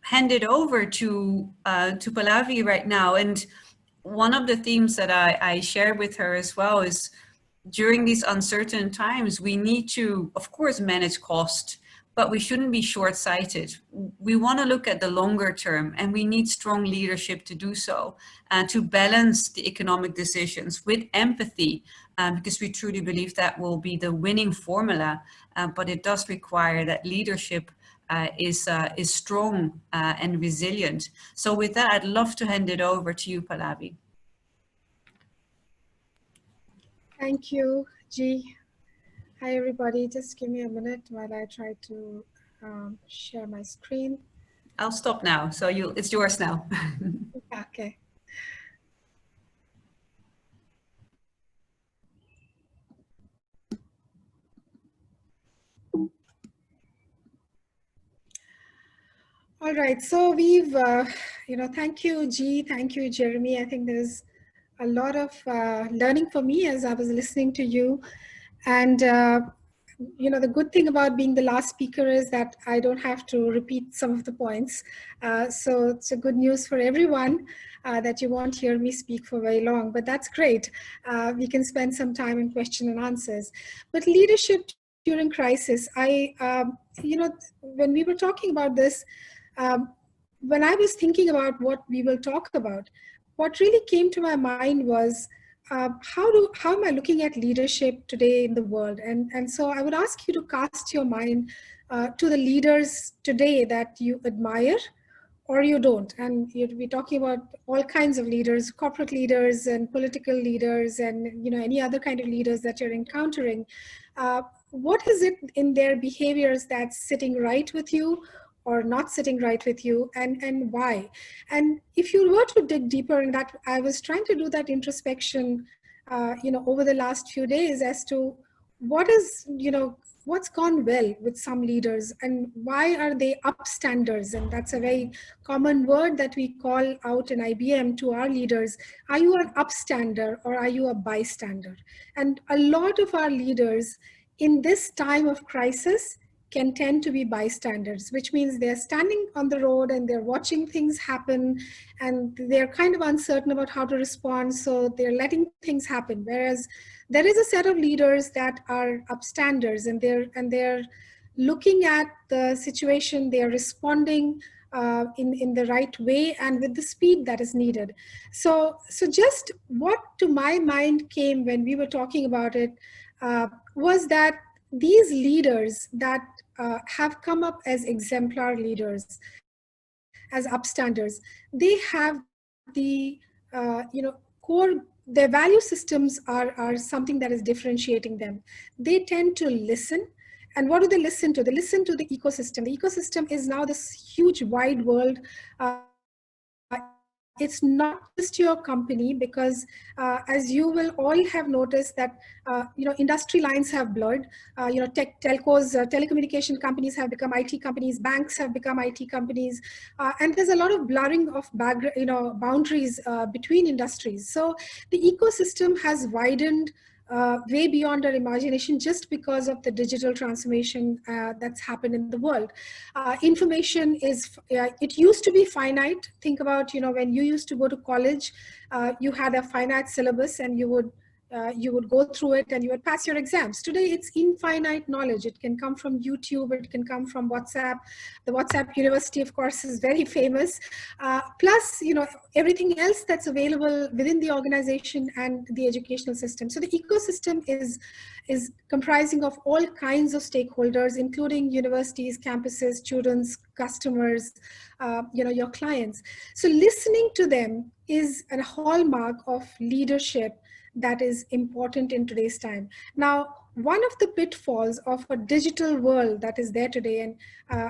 hand it over to Pallavi right now. And one of the themes that I share with her as well is during these uncertain times, we need to, of course, manage cost, but we shouldn't be short-sighted. We want to look at the longer term, and we need strong leadership to do so, to balance the economic decisions with empathy, because we truly believe that will be the winning formula, but it does require that leadership is strong and resilient. So with that, I'd love to hand it over to you, Pallavi. Thank you, G. Hi, everybody. Just give me a minute while I try to share my screen. I'll stop now. So it's yours now. Okay. All right. So we've, thank you, G. Thank you, Jeremy. I think there's a lot of learning for me as I was listening to you. And, the good thing about being the last speaker is that I don't have to repeat some of the points. So it's a good news for everyone that you won't hear me speak for very long, but that's great. We can spend some time in question and answers. But leadership during crisis, when we were talking about this, when I was thinking about what we will talk about, what really came to my mind was, how am I looking at leadership today in the world? And so I would ask you to cast your mind to the leaders today that you admire or you don't. And you'd be talking about all kinds of leaders, corporate leaders and political leaders and any other kind of leaders that you're encountering. What is it in their behaviors that's sitting right with you or not sitting right with you, and why? And if you were to dig deeper in that, I was trying to do that introspection, over the last few days as to what's gone well with some leaders and why are they upstanders? And that's a very common word that we call out in IBM to our leaders. Are you an upstander or are you a bystander? And a lot of our leaders in this time of crisis can tend to be bystanders, which means they're standing on the road and they're watching things happen and they're kind of uncertain about how to respond. So they're letting things happen. Whereas there is a set of leaders that are upstanders and they're looking at the situation, they're responding in the right way and with the speed that is needed. So just what to my mind came when we were talking about it was that these leaders that have come up as exemplar leaders, as upstanders, they have the core. Their value systems are something that is differentiating them. They tend to listen. And what do they listen to? They listen to the ecosystem. The ecosystem is now this huge wide world. It's not just your company, because as you will all have noticed that industry lines have blurred. Telcos, telecommunication companies have become IT companies, banks have become IT companies, and there's a lot of blurring of boundaries between industries. So the ecosystem has widened way beyond our imagination just because of the digital transformation that's happened in the world. Information is, it used to be finite. Think about, when you used to go to college, you had a finite syllabus and you would go through it and you would pass your exams. Today, it's infinite knowledge. It can come from YouTube, it can come from WhatsApp. The WhatsApp University, of course, is very famous. Plus, everything else that's available within the organization and the educational system. So the ecosystem is comprising of all kinds of stakeholders, including universities, campuses, students, customers, your clients. So listening to them is a hallmark of leadership that is important in today's time. Now, one of the pitfalls of a digital world that is there today, and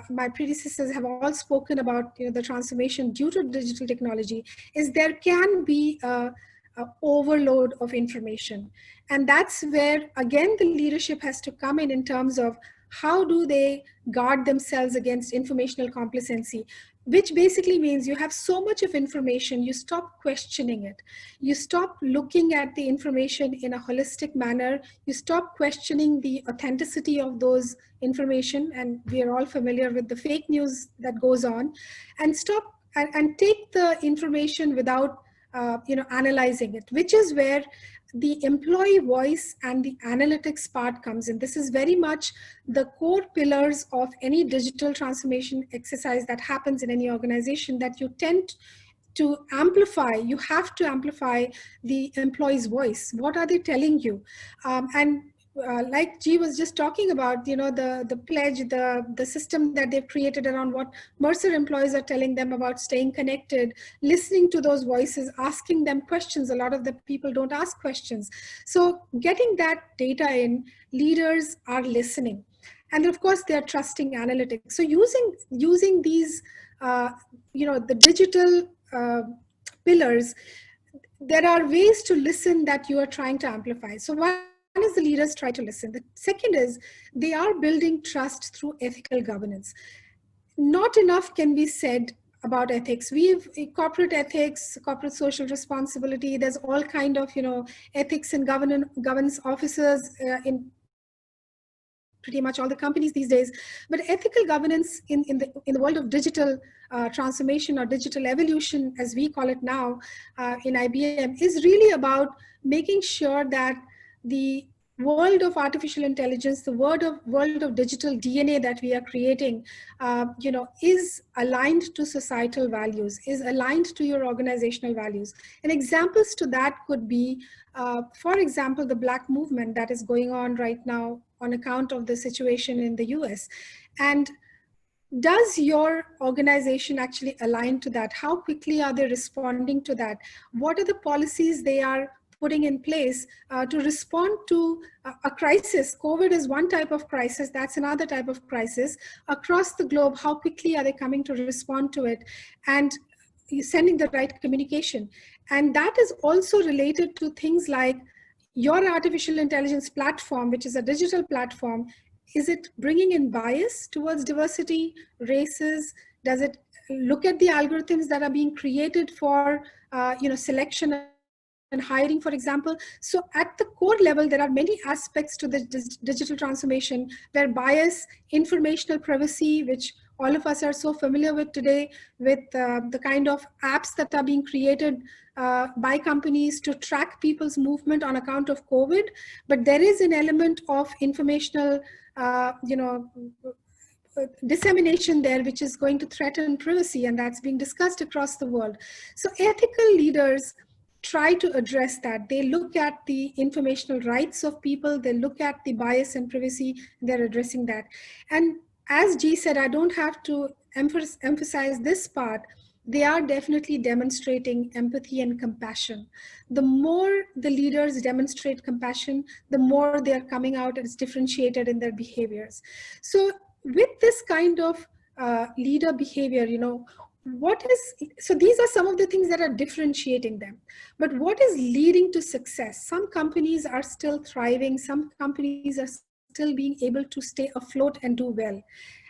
my predecessors have all spoken about the transformation due to digital technology, is there can be a overload of information. And that's where, again, the leadership has to come in terms of how do they guard themselves against informational complacency, which basically means you have so much of information, you stop questioning it. You stop looking at the information in a holistic manner. You stop questioning the authenticity of those information. And we are all familiar with the fake news that goes on. And stop and take the information without analyzing it, which is where the employee voice and the analytics part comes in. This is very much the core pillars of any digital transformation exercise that happens in any organization, that you tend to amplify. You have to amplify the employee's voice. What are they telling you? Like G was just talking about, the pledge, the system that they've created around what Mercer employees are telling them about staying connected, listening to those voices, asking them questions. A lot of the people don't ask questions. So getting that data in, leaders are listening. And of course, they're trusting analytics. So using these, the digital pillars, there are ways to listen that you are trying to amplify. So one is the leaders try to listen. The second is they are building trust through ethical governance. Not enough can be said about ethics. We've corporate ethics, corporate social responsibility. There's all kind of ethics and governance officers in pretty much all the companies these days. But ethical governance in the world of digital transformation or digital evolution, as we call it now in IBM, is really about making sure that the world of artificial intelligence, the world of digital DNA that we are creating, is aligned to societal values, is aligned to your organizational values. And examples to that could be, for example, the Black movement that is going on right now on account of the situation in the US. And does your organization actually align to that? How quickly are they responding to that? What are the policies they are putting in place to respond to a crisis? COVID is one type of crisis, that's another type of crisis. Across the globe, how quickly are they coming to respond to it? And sending the right communication. And that is also related to things like your artificial intelligence platform, which is a digital platform. Is it bringing in bias towards diversity, races? Does it look at the algorithms that are being created for selection and hiring, for example? So at the core level, there are many aspects to the digital transformation where bias, informational privacy, which all of us are so familiar with today, with the kind of apps that are being created by companies to track people's movement on account of COVID. But there is an element of informational, dissemination there, which is going to threaten privacy, and that's being discussed across the world. So ethical leaders try to address that. They look at the informational rights of people, they look at the bias and privacy, they're addressing that. And as G said, I don't have to emphasize this part, they are definitely demonstrating empathy and compassion. The more the leaders demonstrate compassion, the more they are coming out as differentiated in their behaviors. So with this kind of leader behavior, so these are some of the things that are differentiating them. But what is leading to success? Some companies are still thriving. Some companies are still being able to stay afloat and do well.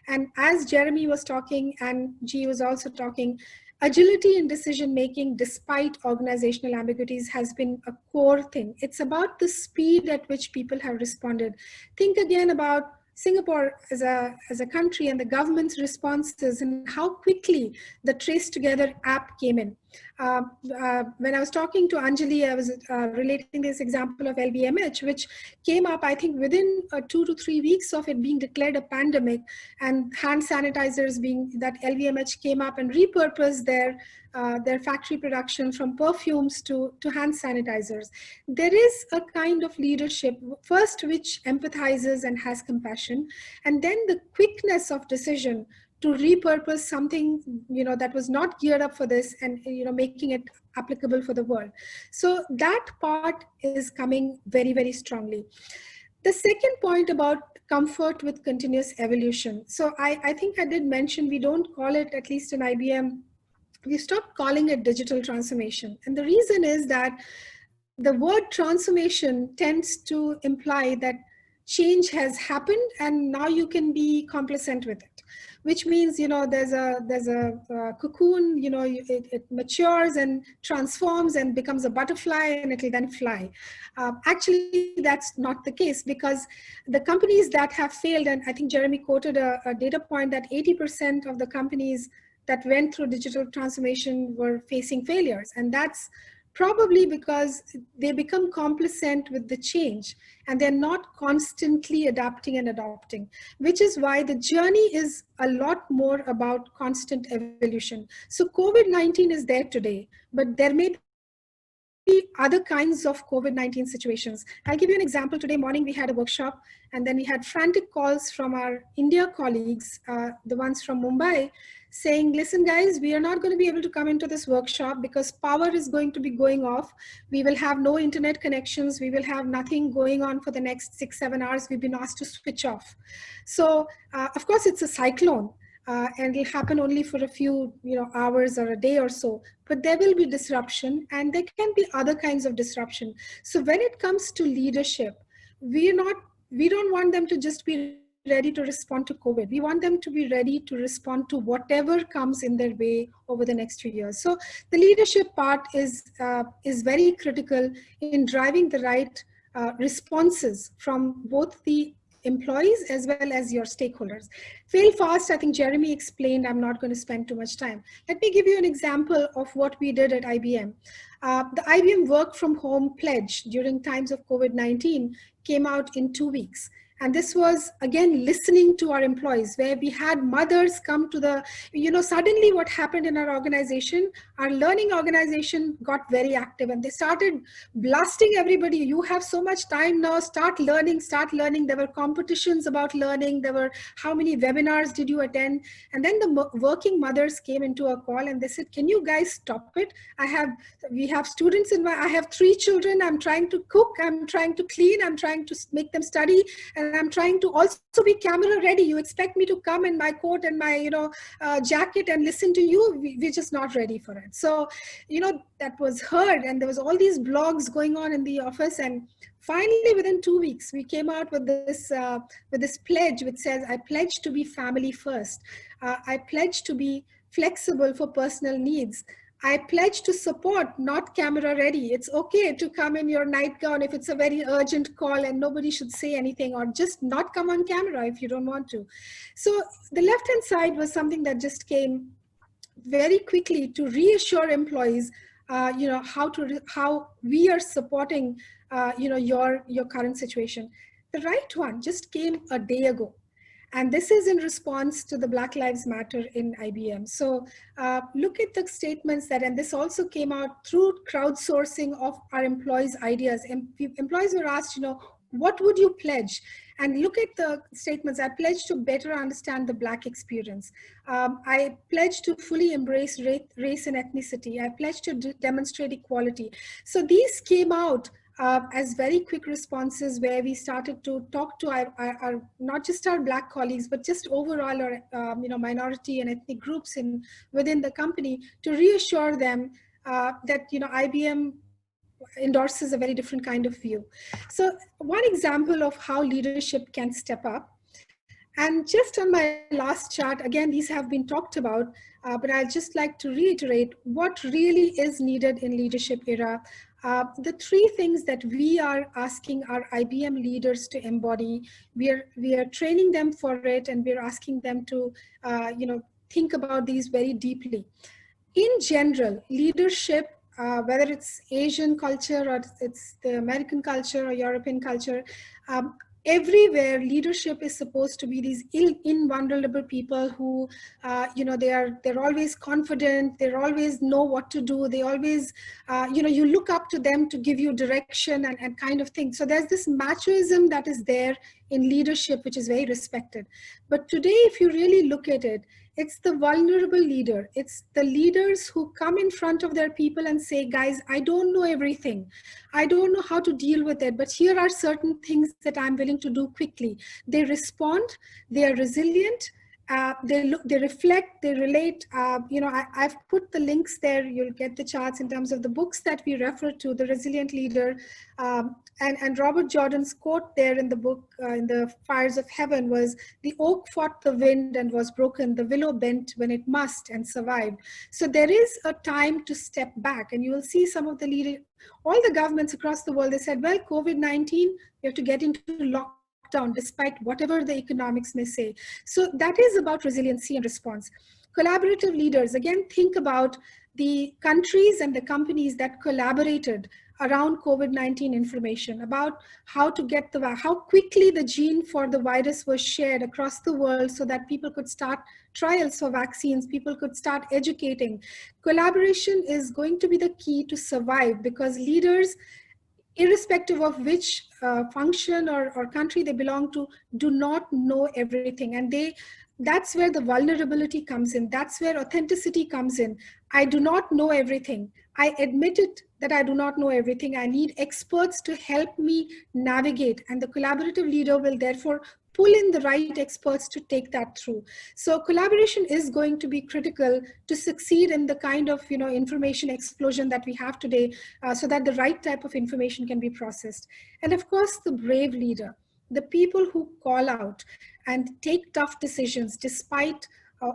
And as Jeremy was talking and G was also talking, agility in decision-making despite organizational ambiguities has been a core thing. It's about the speed at which people have responded. Think again about Singapore as a country and the government's responses and how quickly the Trace Together app came in. When I was talking to Anjali, I was relating this example of LVMH, which came up, I think, within 2 to 3 weeks of it being declared a pandemic, and hand sanitizers being that LVMH came up and repurposed their factory production from perfumes to hand sanitizers. There is a kind of leadership, first, which empathizes and has compassion, and then the quickness of decision to repurpose something that was not geared up for this and making it applicable for the world. So that part is coming very, very strongly. The second point about comfort with continuous evolution. So I think I did mention we don't call it, at least in IBM, we stopped calling it digital transformation. And the reason is that the word transformation tends to imply that change has happened and now you can be complacent with it, which means, there's a cocoon, it matures and transforms and becomes a butterfly and it'll then fly. Actually, that's not the case, because the companies that have failed, and I think Jeremy quoted a data point that 80% of the companies that went through digital transformation were facing failures. And that's probably because they become complacent with the change and they're not constantly adapting and adopting, which is why the journey is a lot more about constant evolution. So COVID-19 is there today, but there may be other kinds of COVID-19 situations. I'll give you an example. Today morning, we had a workshop, and then we had frantic calls from our India colleagues, the ones from Mumbai, saying, listen, guys, we are not going to be able to come into this workshop because power is going to be going off. We will have no internet connections. We will have nothing going on for the next 6-7 hours. We've been asked to switch off. So, of course, it's a cyclone. And it'll happen only for a few hours or a day or so, but there will be disruption, and there can be other kinds of disruption. So when it comes to leadership, we don't want them to just be ready to respond to COVID. We want them to be ready to respond to whatever comes in their way over the next few years. So the leadership part is very critical in driving the right responses from both the employees as well as your stakeholders. Fail fast, I think Jeremy explained. I'm not going to spend too much time. Let me give you an example of what we did at IBM. The IBM work from home pledge during times of COVID-19 came out in 2 weeks. And this was, again, listening to our employees, where we had mothers come to the, suddenly what happened in our organization, our learning organization got very active, and they started blasting everybody. You have so much time now, start learning, start learning. There were competitions about learning. There were, how many webinars did you attend? And then the working mothers came into a call and they said, can you guys stop it? We have students I have 3 children. I'm trying to cook. I'm trying to clean. I'm trying to make them study. And I'm trying to also be camera ready. You expect me to come in my coat and my, jacket and listen to you. We're just not ready for it. So, that was heard, and there was all these blogs going on in the office. And finally, within 2 weeks, we came out with this pledge, which says, I pledge to be family first. I pledge to be flexible for personal needs. I pledge to support, not camera ready. It's okay to come in your nightgown if it's a very urgent call, and nobody should say anything, or just not come on camera if you don't want to. So the left-hand side was something that just came very quickly to reassure employees, how we are supporting, your current situation. The right one just came a day ago. And this is in response to the Black Lives Matter in IBM. So look at the statements and this also came out through crowdsourcing of our employees' ideas. Employees were asked, what would you pledge? And look at the statements. I pledge to better understand the Black experience. I pledge to fully embrace race and ethnicity. I pledge to demonstrate equality. So these came out as very quick responses, where we started to talk to our not just our Black colleagues, but just overall our minority and ethnic groups within the company, to reassure them that IBM endorses a very different kind of view. So one example of how leadership can step up. And just on my last chart, again, these have been talked about, but I'd just like to reiterate what really is needed in leadership era. The 3 things that we are asking our IBM leaders to embody, we are training them for it, and we're asking them to think about these very deeply. In general, leadership, whether it's Asian culture or it's the American culture or European culture, everywhere leadership is supposed to be these invulnerable people who, they're always confident, they always know what to do, they always, you look up to them to give you direction and kind of thing. So there's this machoism that is there in leadership, which is very respected. But today, if you really look at it, it's the vulnerable leader. It's the leaders who come in front of their people and say, guys, I don't know everything. I don't know how to deal with it, but here are certain things that I'm willing to do quickly. They respond, they are resilient, they reflect, they relate. I've put the links there. You'll get the charts in terms of the books that we refer to, The Resilient Leader. And Robert Jordan's quote there in the book, in The Fires of Heaven, was, the oak fought the wind and was broken, the willow bent when it must and survived. So there is a time to step back, and you will see some of the leaders, all the governments across the world, they said, well, COVID-19, we have to get into lockdown despite whatever the economics may say. So that is about resiliency and response. Collaborative leaders, again, think about the countries and the companies that collaborated around COVID-19 information, about how to get how quickly the gene for the virus was shared across the world so that people could start trials for vaccines, people could start educating. Collaboration is going to be the key to survive, because leaders, irrespective of which function or country they belong to, do not know everything. And that's where the vulnerability comes in. That's where authenticity comes in. I do not know everything. I admit it that I do not know everything. I need experts to help me navigate. And the collaborative leader will therefore pull in the right experts to take that through. So collaboration is going to be critical to succeed in the kind of information explosion that we have today, so that the right type of information can be processed. And of course, the brave leader, the people who call out and take tough decisions despite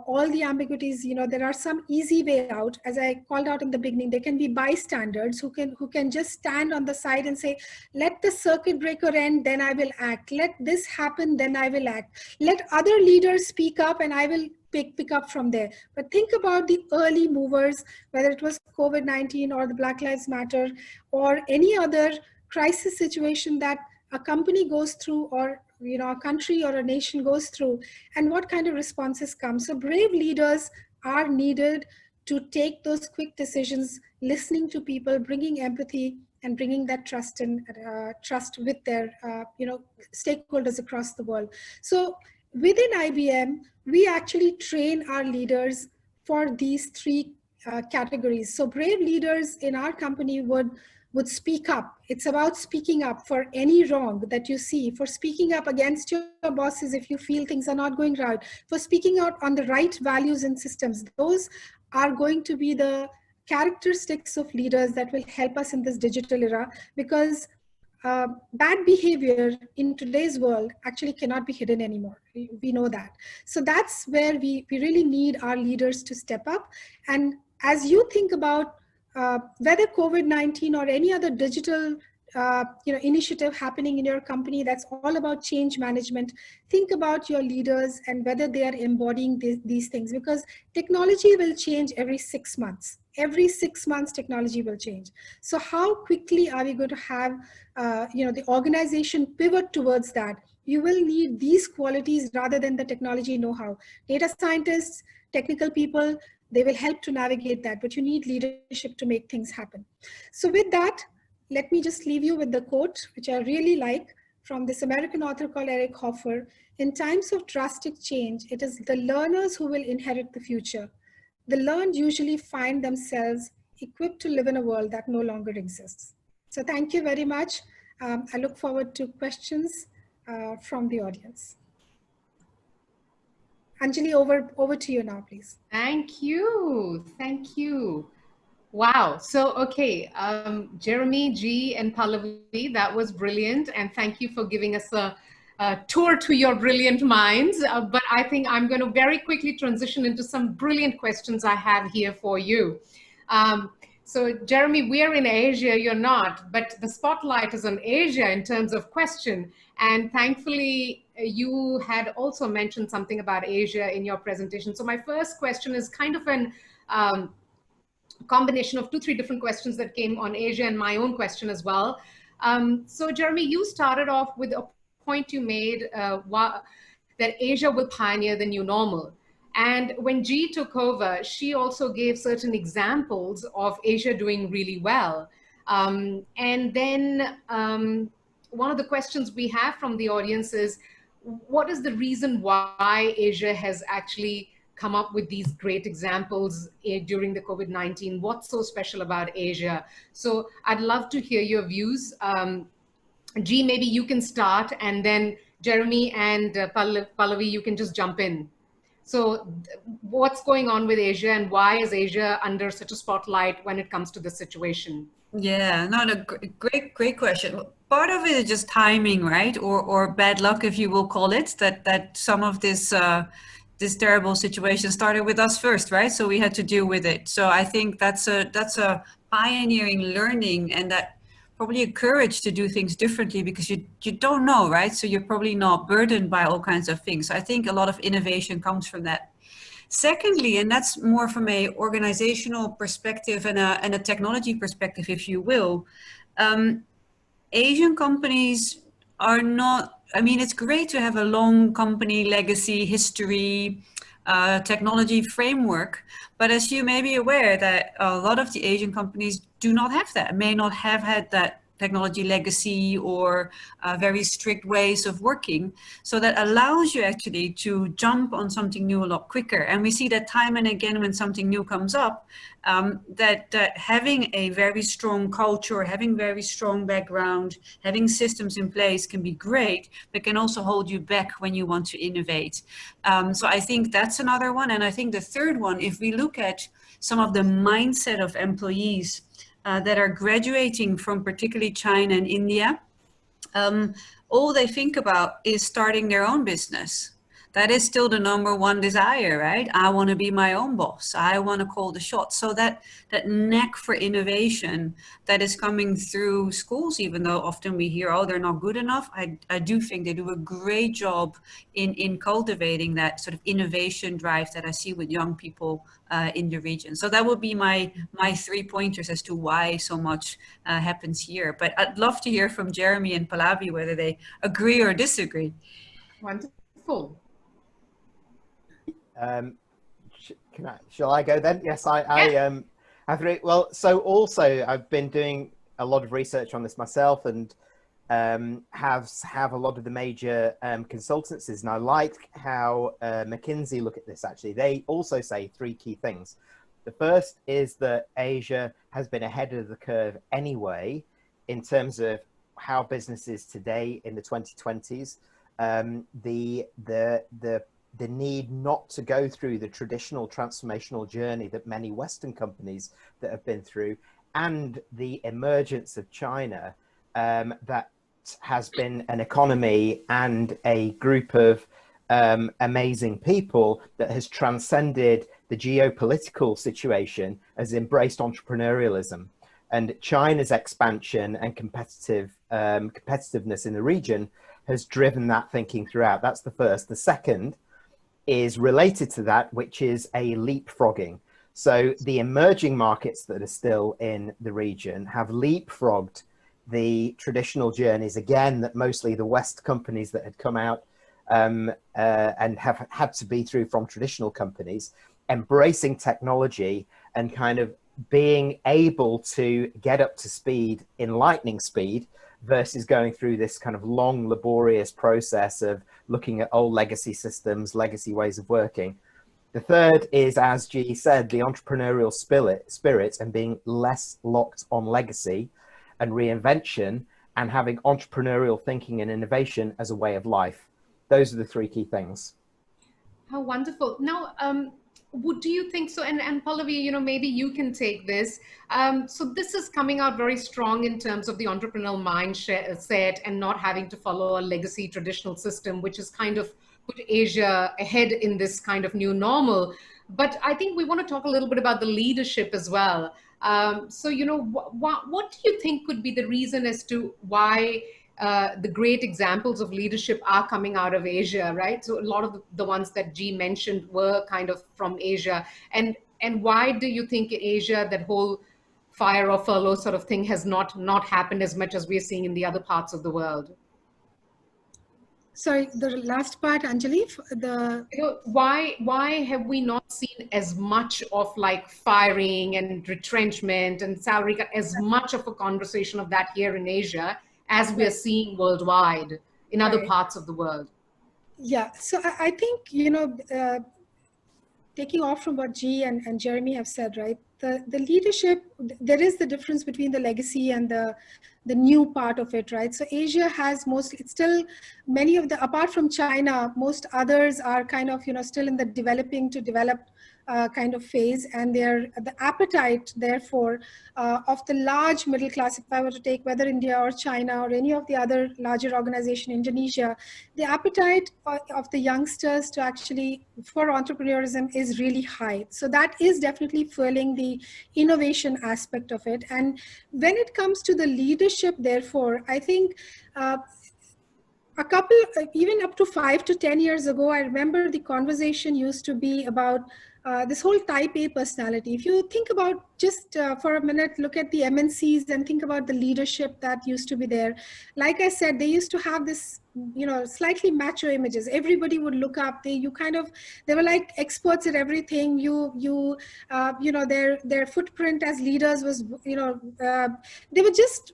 all the ambiguities. There are some easy way out. As I called out in the beginning, there can be bystanders who can just stand on the side and say, let the circuit breaker end, then I will act. Let this happen, then I will act. Let other leaders speak up and I will pick up from there. But think about the early movers, whether it was COVID-19 or the Black Lives Matter or any other crisis situation that a company goes through, or a country or a nation goes through, and what kind of responses come. So brave leaders are needed to take those quick decisions, listening to people, bringing empathy, and bringing that trust with their stakeholders across the world. So within IBM, we actually train our leaders for these three categories. So brave leaders in our company would speak up. It's about speaking up for any wrong that you see, for speaking up against your bosses if you feel things are not going right, for speaking out on the right values and systems. Those are going to be the characteristics of leaders that will help us in this digital era, because bad behavior in today's world actually cannot be hidden anymore. We know that. So that's where we really need our leaders to step up. And as you think about whether COVID-19 or any other digital initiative happening in your company that's all about change management, think about your leaders and whether they are embodying these things, because technology will change every 6 months. Every 6 months, technology will change. So how quickly are we going to have the organization pivot towards that? You will need these qualities rather than the technology know-how. Data scientists, technical people, they will help to navigate that, but you need leadership to make things happen. So with that, let me just leave you with the quote, which I really like, from this American author called Eric Hoffer. In times of drastic change, it is the learners who will inherit the future. The learned usually find themselves equipped to live in a world that no longer exists. So thank you very much. I look forward to questions from the audience. Anjali, over to you now, please. Thank you. Thank you. Wow. So, okay, Jeremy, G, and Pallavi, that was brilliant. And thank you for giving us a tour to your brilliant minds. But I think I'm going to very quickly transition into some brilliant questions I have here for you. So, Jeremy, we're in Asia, you're not, but the spotlight is on Asia in terms of question. And thankfully, you had also mentioned something about Asia in your presentation. So my first question is kind of an combination of 2-3 different questions that came on Asia and my own question as well. So Jeremy, you started off with a point you made that Asia will pioneer the new normal. And when G took over, she also gave certain examples of Asia doing really well. And then one of the questions we have from the audience is, what is the reason why Asia has actually come up with these great examples during the COVID-19? What's so special about Asia? So I'd love to hear your views. G, maybe you can start, and then Jeremy and Pallavi, you can just jump in. So what's going on with Asia, and why is Asia under such a spotlight when it comes to this situation? Yeah, no, great question. Part of it is just timing, right? Or bad luck, if you will call it, that some of this terrible situation started with us first, right? So we had to deal with it. So I think that's a pioneering learning, and that probably a courage to do things differently, because you don't know, right? So you're probably not burdened by all kinds of things. So I think a lot of innovation comes from that. Secondly, and that's more from a organizational perspective and a technology perspective, if you will, Asian companies are not, I mean, it's great to have a long company legacy, history, technology framework, but as you may be aware that a lot of the Asian companies do not have that, may not have had that technology legacy or very strict ways of working. So that allows you actually to jump on something new a lot quicker. And we see that time and again when something new comes up, that having a very strong culture, having very strong background, having systems in place can be great, but can also hold you back when you want to innovate. So I think that's another one. And I think the third one, if we look at some of the mindset of employees that are graduating from particularly China and India, all they think about is starting their own business. That is still the number one desire, right? I want to be my own boss. I want to call the shots. So that knack for innovation that is coming through schools, even though often we hear, oh, they're not good enough. I do think they do a great job in cultivating that sort of innovation drive that I see with young people in the region. So that would be my 3 pointers as to why so much happens here. But I'd love to hear from Jeremy and Pallavi whether they agree or disagree. Wonderful. Shall I go then? Yes, I agree. Well, so also I've been doing a lot of research on this myself, and have a lot of the major consultancies, and I like how McKinsey look at this. Actually, they also say 3 key things. The first is that Asia has been ahead of the curve anyway in terms of how businesses today in the 2020s, the need not to go through the traditional transformational journey that many Western companies that have been through, and the emergence of China, that has been an economy and a group of amazing people that has transcended the geopolitical situation, has embraced entrepreneurialism. And China's expansion and competitiveness in the region has driven that thinking throughout. That's the first. The second is related to that, which is a leapfrogging. So the emerging markets that are still in the region have leapfrogged the traditional journeys, again, that mostly the West companies that had come out and have had to be through from traditional companies, embracing technology and kind of being able to get up to speed in lightning speed versus going through this kind of long, laborious process of looking at old legacy systems, legacy ways of working. The third is, as G said, the entrepreneurial spirit and being less locked on legacy and reinvention, and having entrepreneurial thinking and innovation as a way of life. Those are the 3 key things. How wonderful. Now, do you think so? And Pallavi, maybe you can take this. So this is coming out very strong in terms of the entrepreneurial mindset and not having to follow a legacy traditional system, which is kind of put Asia ahead in this kind of new normal. But I think we want to talk a little bit about the leadership as well. So, what do you think could be the reason as to why the great examples of leadership are coming out of Asia, right? So a lot of the ones that G mentioned were kind of from Asia. And why do you think in Asia that whole fire or furlough sort of thing has not happened as much as we're seeing in the other parts of the world? Sorry, the last part, Anjali, why have we not seen as much of like firing and retrenchment and salary cut, as much of a conversation of that here in Asia as we're seeing worldwide in other parts of the world? Yeah, so I think, taking off from what G and Jeremy have said, right? The leadership, there is the difference between the legacy and the new part of it, right? So Asia has it's still many of the, apart from China, most others are kind of, still in the developing to developed kind of phase, and the appetite, therefore, of the large middle class, if I were to take whether India or China or any of the other larger organization, Indonesia, the appetite of the youngsters to actually for entrepreneurism is really high. So that is definitely fueling the innovation aspect of it. And when it comes to the leadership, therefore, I think a couple, even up to 5 to 10 years ago, I remember the conversation used to be about this whole type A personality. If you think about just for a minute, look at the MNCs and think about the leadership that used to be there. Like I said, they used to have this, you know, slightly macho images. Everybody would look up. They were like experts at everything. You know, their footprint as leaders was, you know, they were just,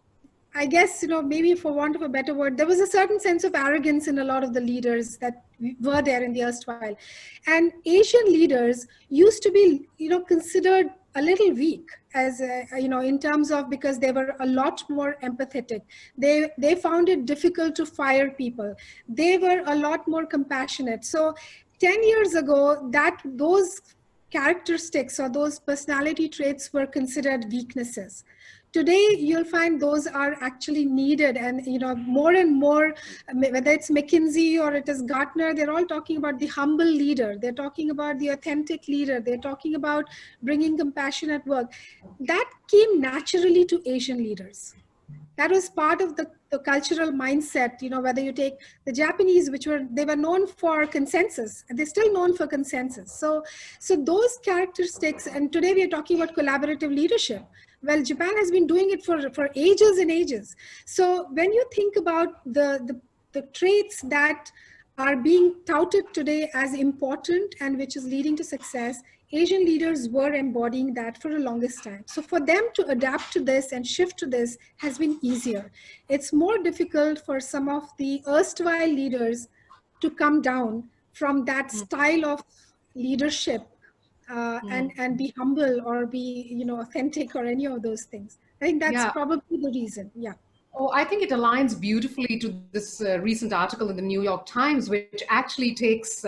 I guess, you know, maybe for want of a better word, there was a certain sense of arrogance in a lot of the leaders that were there in the erstwhile. And Asian leaders used to be, you know, considered a little weak as, you know, in terms of, because they were a lot more empathetic. They found it difficult to fire people. They were a lot more compassionate. So 10 years ago, those characteristics or those personality traits were considered weaknesses. Today, you'll find those are actually needed, and you know, more and more, whether it's McKinsey or it is Gartner, they're all talking about the humble leader. They're talking about the authentic leader. They're talking about bringing compassion at work. That came naturally to Asian leaders. That was part of the cultural mindset, you know, whether you take the Japanese, they were known for consensus, and they're still known for consensus. So those characteristics, and today we are talking about collaborative leadership. Well, Japan has been doing it for ages and ages. So when you think about the traits that are being touted today as important and which is leading to success, Asian leaders were embodying that for the longest time. So for them to adapt to this and shift to this has been easier. It's more difficult for some of the erstwhile leaders to come down from that style of leadership and be humble or be, you know, authentic or any of those things. I think that's probably the reason. Yeah. Oh, I think it aligns beautifully to this recent article in the New York Times, which actually takes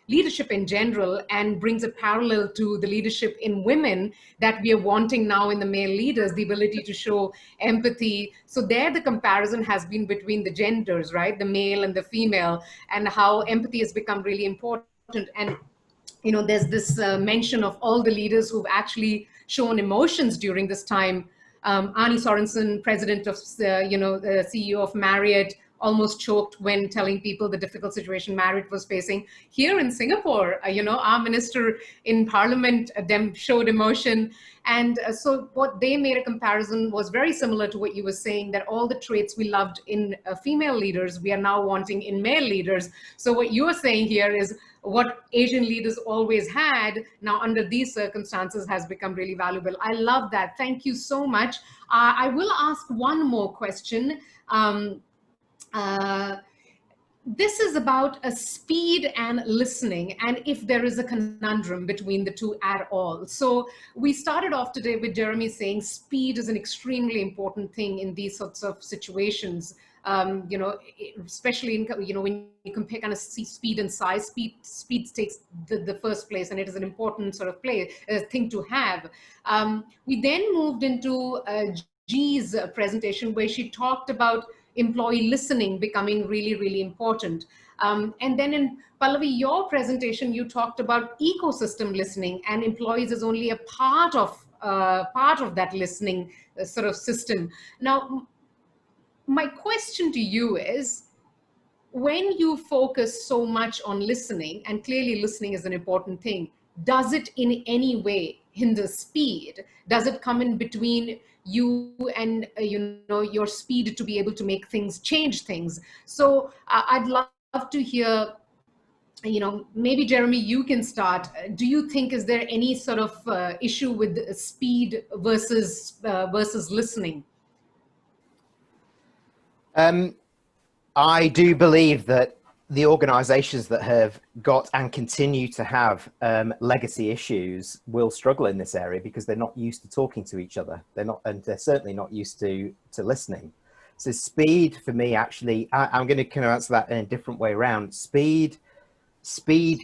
leadership in general and brings a parallel to the leadership in women that we are wanting now in the male leaders, the ability to show empathy. So there the comparison has been between the genders, right? The male and the female, and how empathy has become really important. And you know, there's this mention of all the leaders who've actually shown emotions during this time. Arnie Sorensen, president of, the CEO of Marriott, almost choked when telling people the difficult situation Marriott was facing. Here in Singapore, our minister in parliament showed emotion. And so what they made a comparison was very similar to what you were saying, that all the traits we loved in female leaders, we are now wanting in male leaders. So what you are saying here is what Asian leaders always had, now under these circumstances has become really valuable. I love that. Thank you so much. I will ask one more question. This is about a speed and listening, and if there is a conundrum between the two at all. So we started off today with Jeremy saying speed is an extremely important thing in these sorts of situations. Especially in, when you compare kind of speed and size, speed takes the first place, and it is an important sort of thing to have. We then moved into G's presentation, where she talked about employee listening becoming really, really important. And then in Pallavi, your presentation, you talked about ecosystem listening, and employees is only a part of that listening sort of system. Now, my question to you is, when you focus so much on listening, and clearly listening is an important thing, does it in any way hinder speed? Does it come in between you and your speed to be able to make things, change things? So I'd love to hear, maybe Jeremy, you can start. Do you think, is there any sort of issue with speed versus listening? I do believe that the organizations that have got and continue to have legacy issues will struggle in this area, because they're not used to talking to each other. They're certainly not used to listening. So speed for me, actually, I'm going to kind of answer that in a different way around. Speed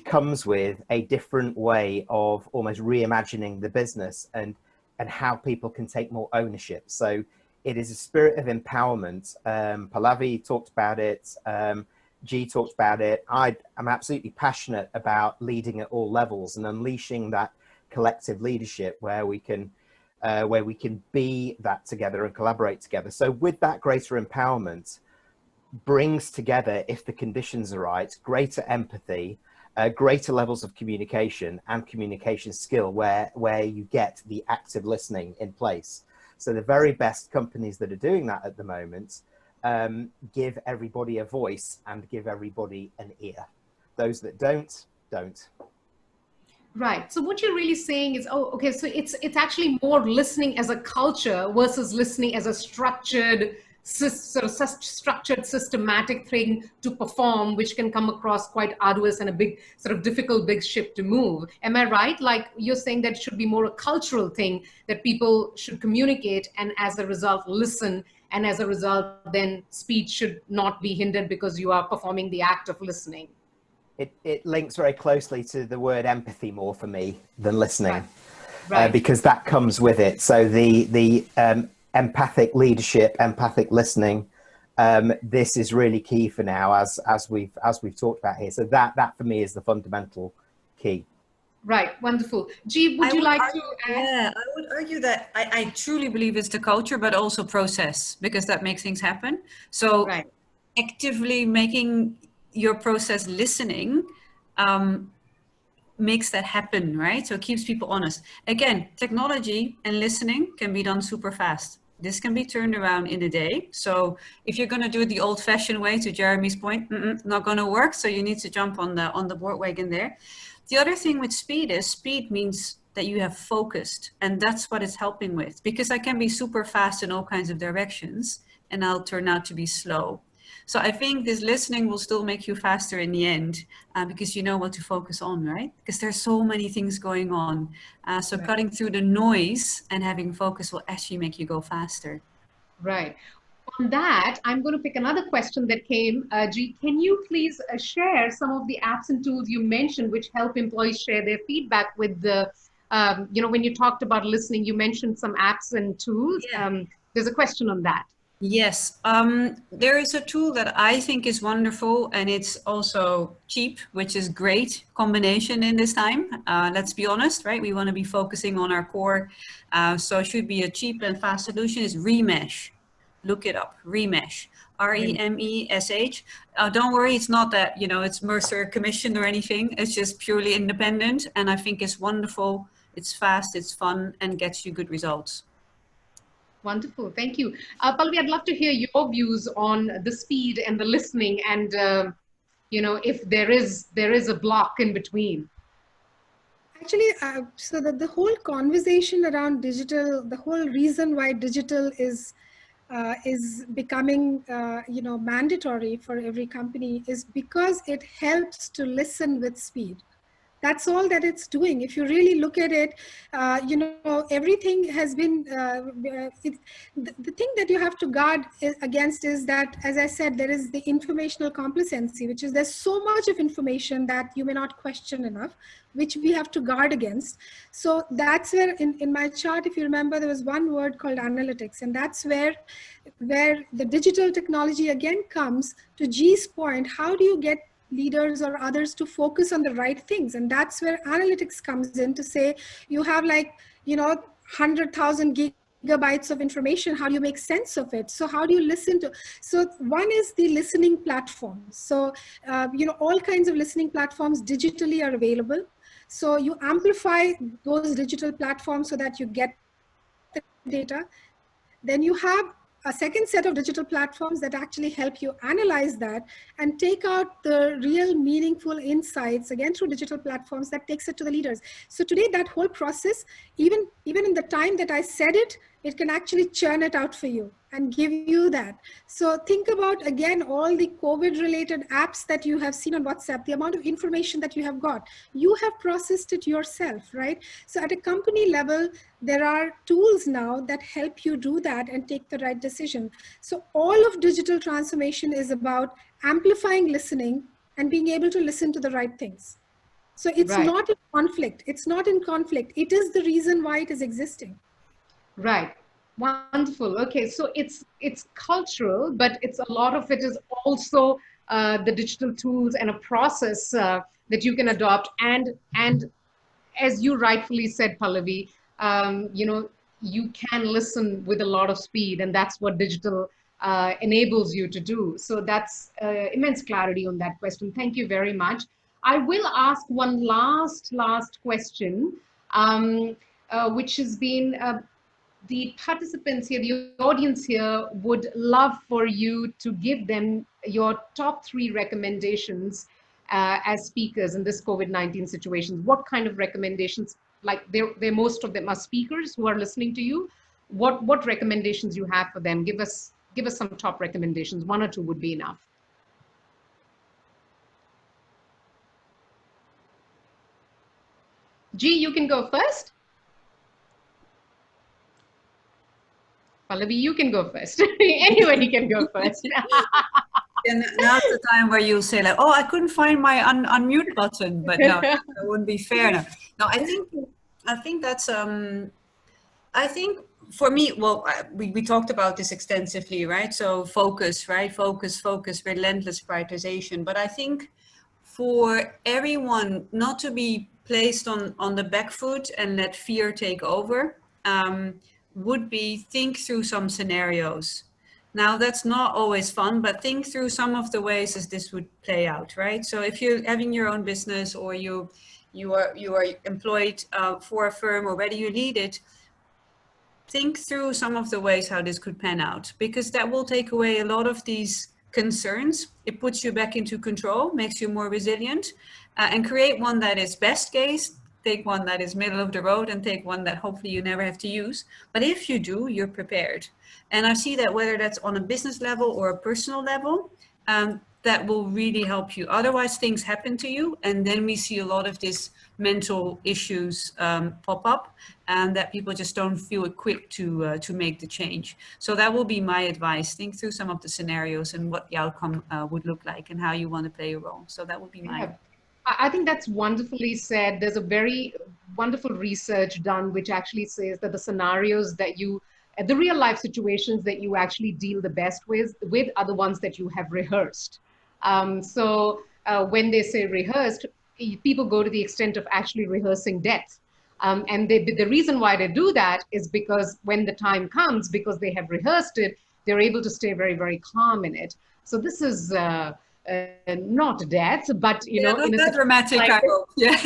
comes with a different way of almost reimagining the business and how people can take more ownership. So it is a spirit of empowerment. Pallavi talked about it. G talked about it. I'm absolutely passionate about leading at all levels and unleashing that collective leadership where we can be that together and collaborate together. So with that greater empowerment, brings together, if the conditions are right, greater empathy, greater levels of communication and communication skill, where you get the active listening in place. So the very best companies that are doing that at the moment give everybody a voice and give everybody an ear. Those that don't. Right. So what you're really saying is, oh, okay, so it's actually more listening as a culture versus listening as a structured, structured, systematic thing to perform, which can come across quite arduous and a big, sort of difficult, big ship to move. Am I right? Like you're saying that it should be more a cultural thing, that people should communicate and as a result listen, and as a result then speech should not be hindered because you are performing the act of listening. It links very closely to the word empathy more for me than listening. Right. Right. Because that comes with it. So the empathic leadership, empathic listening, this is really key for now, as we've talked about here. So that for me is the fundamental key. Right, wonderful. G, would you like to add? Yeah, I would argue that I truly believe it's the culture, but also process, because that makes things happen. So Right. actively making your process listening makes that happen, right? So it keeps people honest. Again, technology and listening can be done super fast. This can be turned around in a day. So if you're going to do it the old-fashioned way, to Jeremy's point, not going to work. So you need to jump on the board wagon there. The other thing with speed is speed means that you have focused, and that's what it's helping with, because I can be super fast in all kinds of directions and I'll turn out to be slow. So I think this listening will still make you faster in the end, because you know what to focus on, right? Because there's so many things going on. So Right. cutting through the noise and having focus will actually make you go faster. Right. On that, I'm going to pick another question that came. G, can you please share some of the apps and tools you mentioned which help employees share their feedback with the, when you talked about listening, you mentioned some apps and tools. Yeah. There's a question on that. Yes, there is a tool that I think is wonderful, and it's also cheap, which is great combination in this time. Let's be honest, right? We want to be focusing on our core. So it should be a cheap and fast solution. Is Remesh. Look it up, Remesh, R-E-M-E-S-H. Don't worry, it's not that, it's Mercer commissioned or anything. It's just purely independent. And I think it's wonderful. It's fast, it's fun, and gets you good results. Wonderful, thank you. Pallavi, I'd love to hear your views on the speed and the listening and, if there is a block in between. Actually, so that the whole conversation around digital, the whole reason why digital is becoming, mandatory for every company is because it helps to listen with speed. That's all that it's doing. If you really look at it, everything has been, the thing that you have to guard against is that, as I said, there is the informational complacency, which is there's so much of information that you may not question enough, which we have to guard against. So that's where in my chart, if you remember, there was one word called analytics, and that's where the digital technology again comes to G's point. How do you get leaders or others to focus on the right things? And that's where analytics comes in to say, you have 100,000 gigabytes of information. How do you make sense of it? So how do you listen to? So one is the listening platforms. So, all kinds of listening platforms digitally are available. So you amplify those digital platforms so that you get the data. Then you have a second set of digital platforms that actually help you analyze that and take out the real meaningful insights, again, through digital platforms that takes it to the leaders. So today, that whole process, even in the time that I said it, it can actually churn it out for you and give you that. So think about, again, all the COVID-related apps that you have seen on WhatsApp, the amount of information that you have got. You have processed it yourself, right? So at a company level, there are tools now that help you do that and take the right decision. So all of digital transformation is about amplifying listening and being able to listen to the right things. So it's Right. not in conflict. It's not in conflict. It is the reason why it is existing. Right. Wonderful. Okay, so it's cultural, but it's a lot of it is also the digital tools and a process that you can adopt. And as you rightfully said, Pallavi, you can listen with a lot of speed, and that's what digital enables you to do. So that's immense clarity on that question. Thank you very much. I will ask one last question, which has been the participants here, the audience here would love for you to give them your top 3 recommendations as speakers in this COVID-19 situation. What kind of recommendations, like they're most of them are speakers who are listening to you. What recommendations you have for them? Give us some top recommendations. 1 or 2 would be enough. G, you can go first. Pallavi, you can go first. Anybody can go first. And now's the time where you'll say like, oh, I couldn't find my unmute button, but no, that wouldn't be fair enough. No, I think that's, I think for me, well, we talked about this extensively, right? So focus, right? Focus, relentless prioritization. But I think for everyone not to be placed on the back foot and let fear take over, would be think through some scenarios. Now that's not always fun, but think through some of the ways as this would play out, right? So if you're having your own business or you are employed for a firm or whether you lead it, think through some of the ways how this could pan out, because that will take away a lot of these concerns. It puts you back into control, makes you more resilient, and create one that is best case. Take one that is middle of the road and take one that hopefully you never have to use. But if you do, you're prepared. And I see that whether that's on a business level or a personal level, that will really help you. Otherwise, things happen to you. And then we see a lot of these mental issues pop up and that people just don't feel equipped to make the change. So that will be my advice. Think through some of the scenarios and what the outcome would look like and how you want to play a role. So that would be my I think that's wonderfully said. There's a very wonderful research done which actually says that the scenarios that you, the real life situations that you actually deal the best with are the ones that you have rehearsed. So when they say rehearsed, people go to the extent of actually rehearsing death. And the reason why they do that is because when the time comes, because they have rehearsed it, they're able to stay very, very calm in it. So this is not death, but you know, in a dramatic, like I hope. Yeah.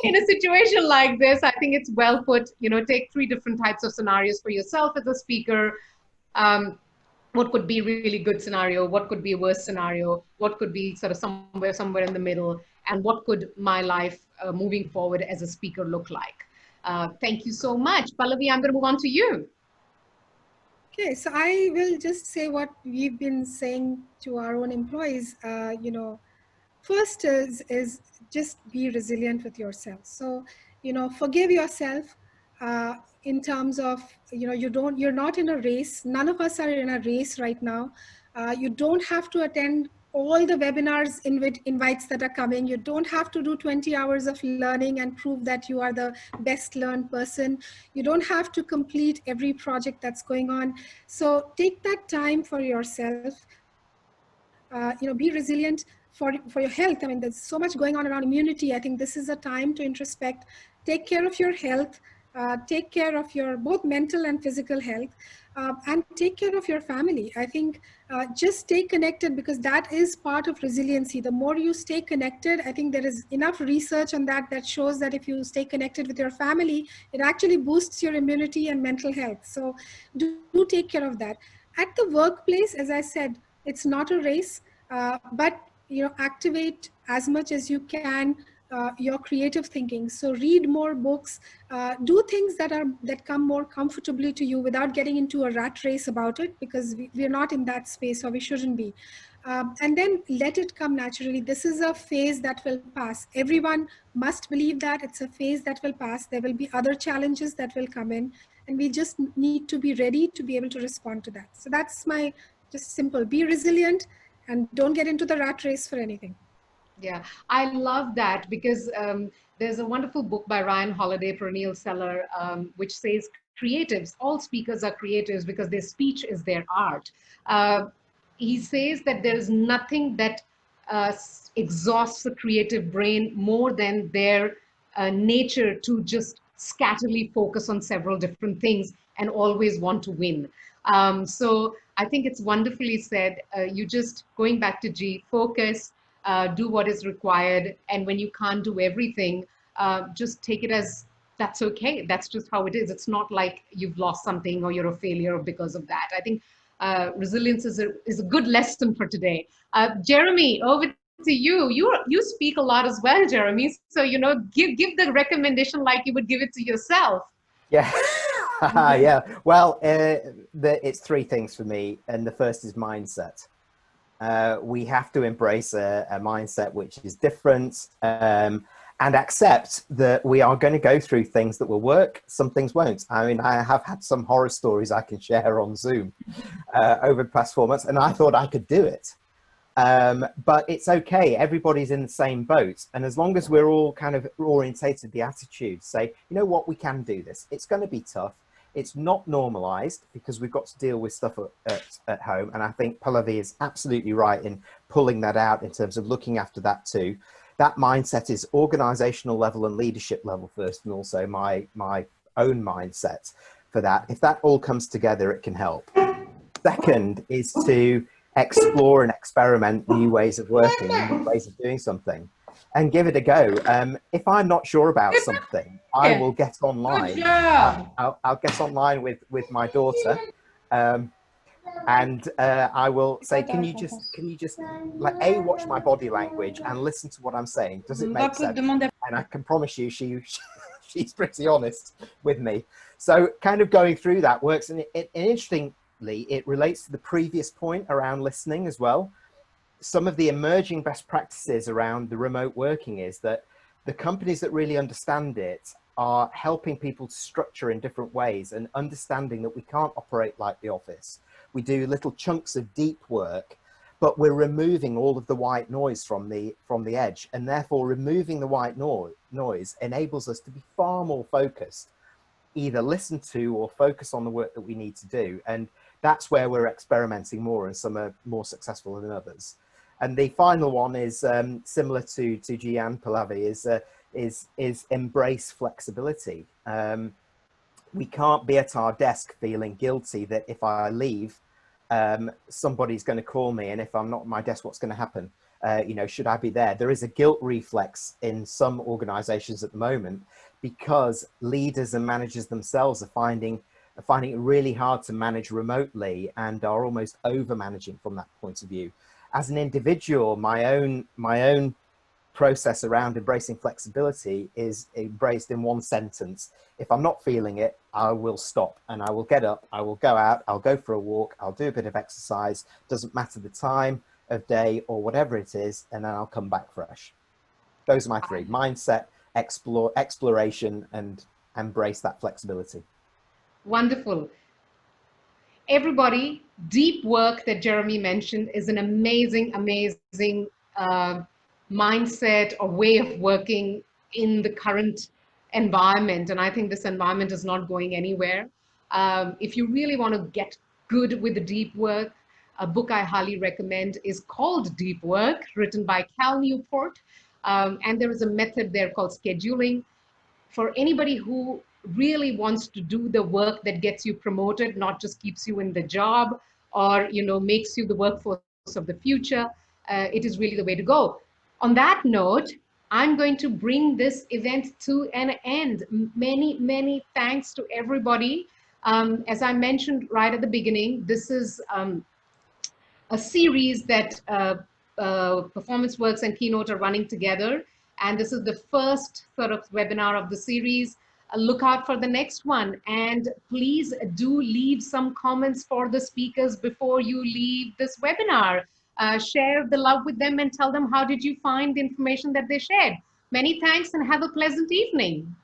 in a situation like this, I think it's well put. You know, take 3 different types of scenarios for yourself as a speaker. What could be a really good scenario? What could be a worse scenario? What could be sort of somewhere in the middle? And what could my life moving forward as a speaker look like? Thank you so much, Pallavi. I'm going to move on to you. Okay, so I will just say what we've been saying to our own employees. You know, first is just be resilient with yourself. So, you know, forgive yourself in terms of, you know, you're not in a race. None of us are in a race right now. You don't have to attend all the webinars invites that are coming. You don't have to do 20 hours of learning and prove that you are the best learned person. You don't have to complete every project that's going on. So take that time for yourself. You know, be resilient for your health. I mean, there's so much going on around immunity. I think this is a time to introspect, take care of your health, take care of your both mental and physical health, and take care of your family. I think just stay connected, because that is part of resiliency. The more you stay connected, I think there is enough research on that shows that if you stay connected with your family, it actually boosts your immunity and mental health. So do take care of that. At the workplace, as I said, it's not a race, but you know, activate as much as you can your creative thinking. So read more books, do things that come more comfortably to you without getting into a rat race about it, because we're not in that space, or we shouldn't be. And then let it come naturally. This is a phase that will pass. Everyone must believe that it's a phase that will pass. There will be other challenges that will come in, and we just need to be ready to be able to respond to that. So that's my just simple: be resilient and don't get into the rat race for anything. Yeah, I love that, because there's a wonderful book by Ryan Holiday, Perennial Seller, which says creatives, all speakers are creatives because their speech is their art. He says that there is nothing that exhausts the creative brain more than their nature to just scatterly focus on several different things and always want to win. So I think it's wonderfully said. You just, going back to G, focus, do what is required. And when you can't do everything, just take it as that's okay. That's just how it is. It's not like you've lost something or you're a failure because of that. I think resilience is a good lesson for today. Jeremy, over to you. You speak a lot as well, Jeremy. So, you know, give the recommendation like you would give it to yourself. Yeah. Yeah. Well, it's three things for me. And the first is mindset. We have to embrace a mindset which is different, and accept that we are going to go through things that will work, some things won't. I mean, I have had some horror stories I can share on Zoom over the past 4 months, and I thought I could do it. But it's okay. Everybody's in the same boat. And as long as we're all kind of orientated the attitude, say, you know what, we can do this. It's going to be tough. It's not normalized because we've got to deal with stuff at home. And I think Pallavi is absolutely right in pulling that out in terms of looking after that too. That mindset is organizational level and leadership level first, and also my own mindset for that. If that all comes together, it can help. Second is to explore and experiment new ways of working, new ways of doing something, and give it a go. If I'm not sure about something, I will get online. I'll get online with my daughter, and I will say, can you just like watch my body language and listen to what I'm saying? Does it make sense? And I can promise you, she's pretty honest with me. So kind of going through that works, and interestingly, it relates to the previous point around listening as well. Some of the emerging best practices around the remote working is that the companies that really understand it are helping people to structure in different ways and understanding that we can't operate like the office. We do little chunks of deep work, but we're removing all of the white noise from the edge, and therefore removing the white noise enables us to be far more focused, either listen to or focus on the work that we need to do. And that's where we're experimenting more, and some are more successful than others. And the final one is similar to G and Pallavi, is embrace flexibility. We can't be at our desk feeling guilty that if I leave, somebody's going to call me, and if I'm not at my desk, what's going to happen? You know, should I be there? There is a guilt reflex in some organizations at the moment because leaders and managers themselves are finding it really hard to manage remotely and are almost over managing from that point of view. As an individual, my own process around embracing flexibility is embraced in one sentence. If I'm not feeling it, I will stop, and I will get up, I will go out, I'll go for a walk, I'll do a bit of exercise, doesn't matter the time of day or whatever it is, and then I'll come back fresh. Those are my three: mindset, exploration, and embrace that flexibility. Wonderful. Everybody, deep work that Jeremy mentioned is an amazing mindset or way of working in the current environment. And I think this environment is not going anywhere. If you really want to get good with the deep work, a book I highly recommend is called Deep Work, written by Cal Newport. And there is a method there called scheduling. For anybody who really wants to do the work that gets you promoted, not just keeps you in the job or, you know, makes you the workforce of the future, it is really the way to go. On that note, I'm going to bring this event to an end. Many thanks to everybody. As I mentioned right at the beginning, this is a series that PerformanceWorks and Keynote are running together. And this is the first sort of webinar of the series. Look out for the next one. And please do leave some comments for the speakers before you leave this webinar. Share the love with them and tell them how did you find the information that they shared. Many thanks and have a pleasant evening.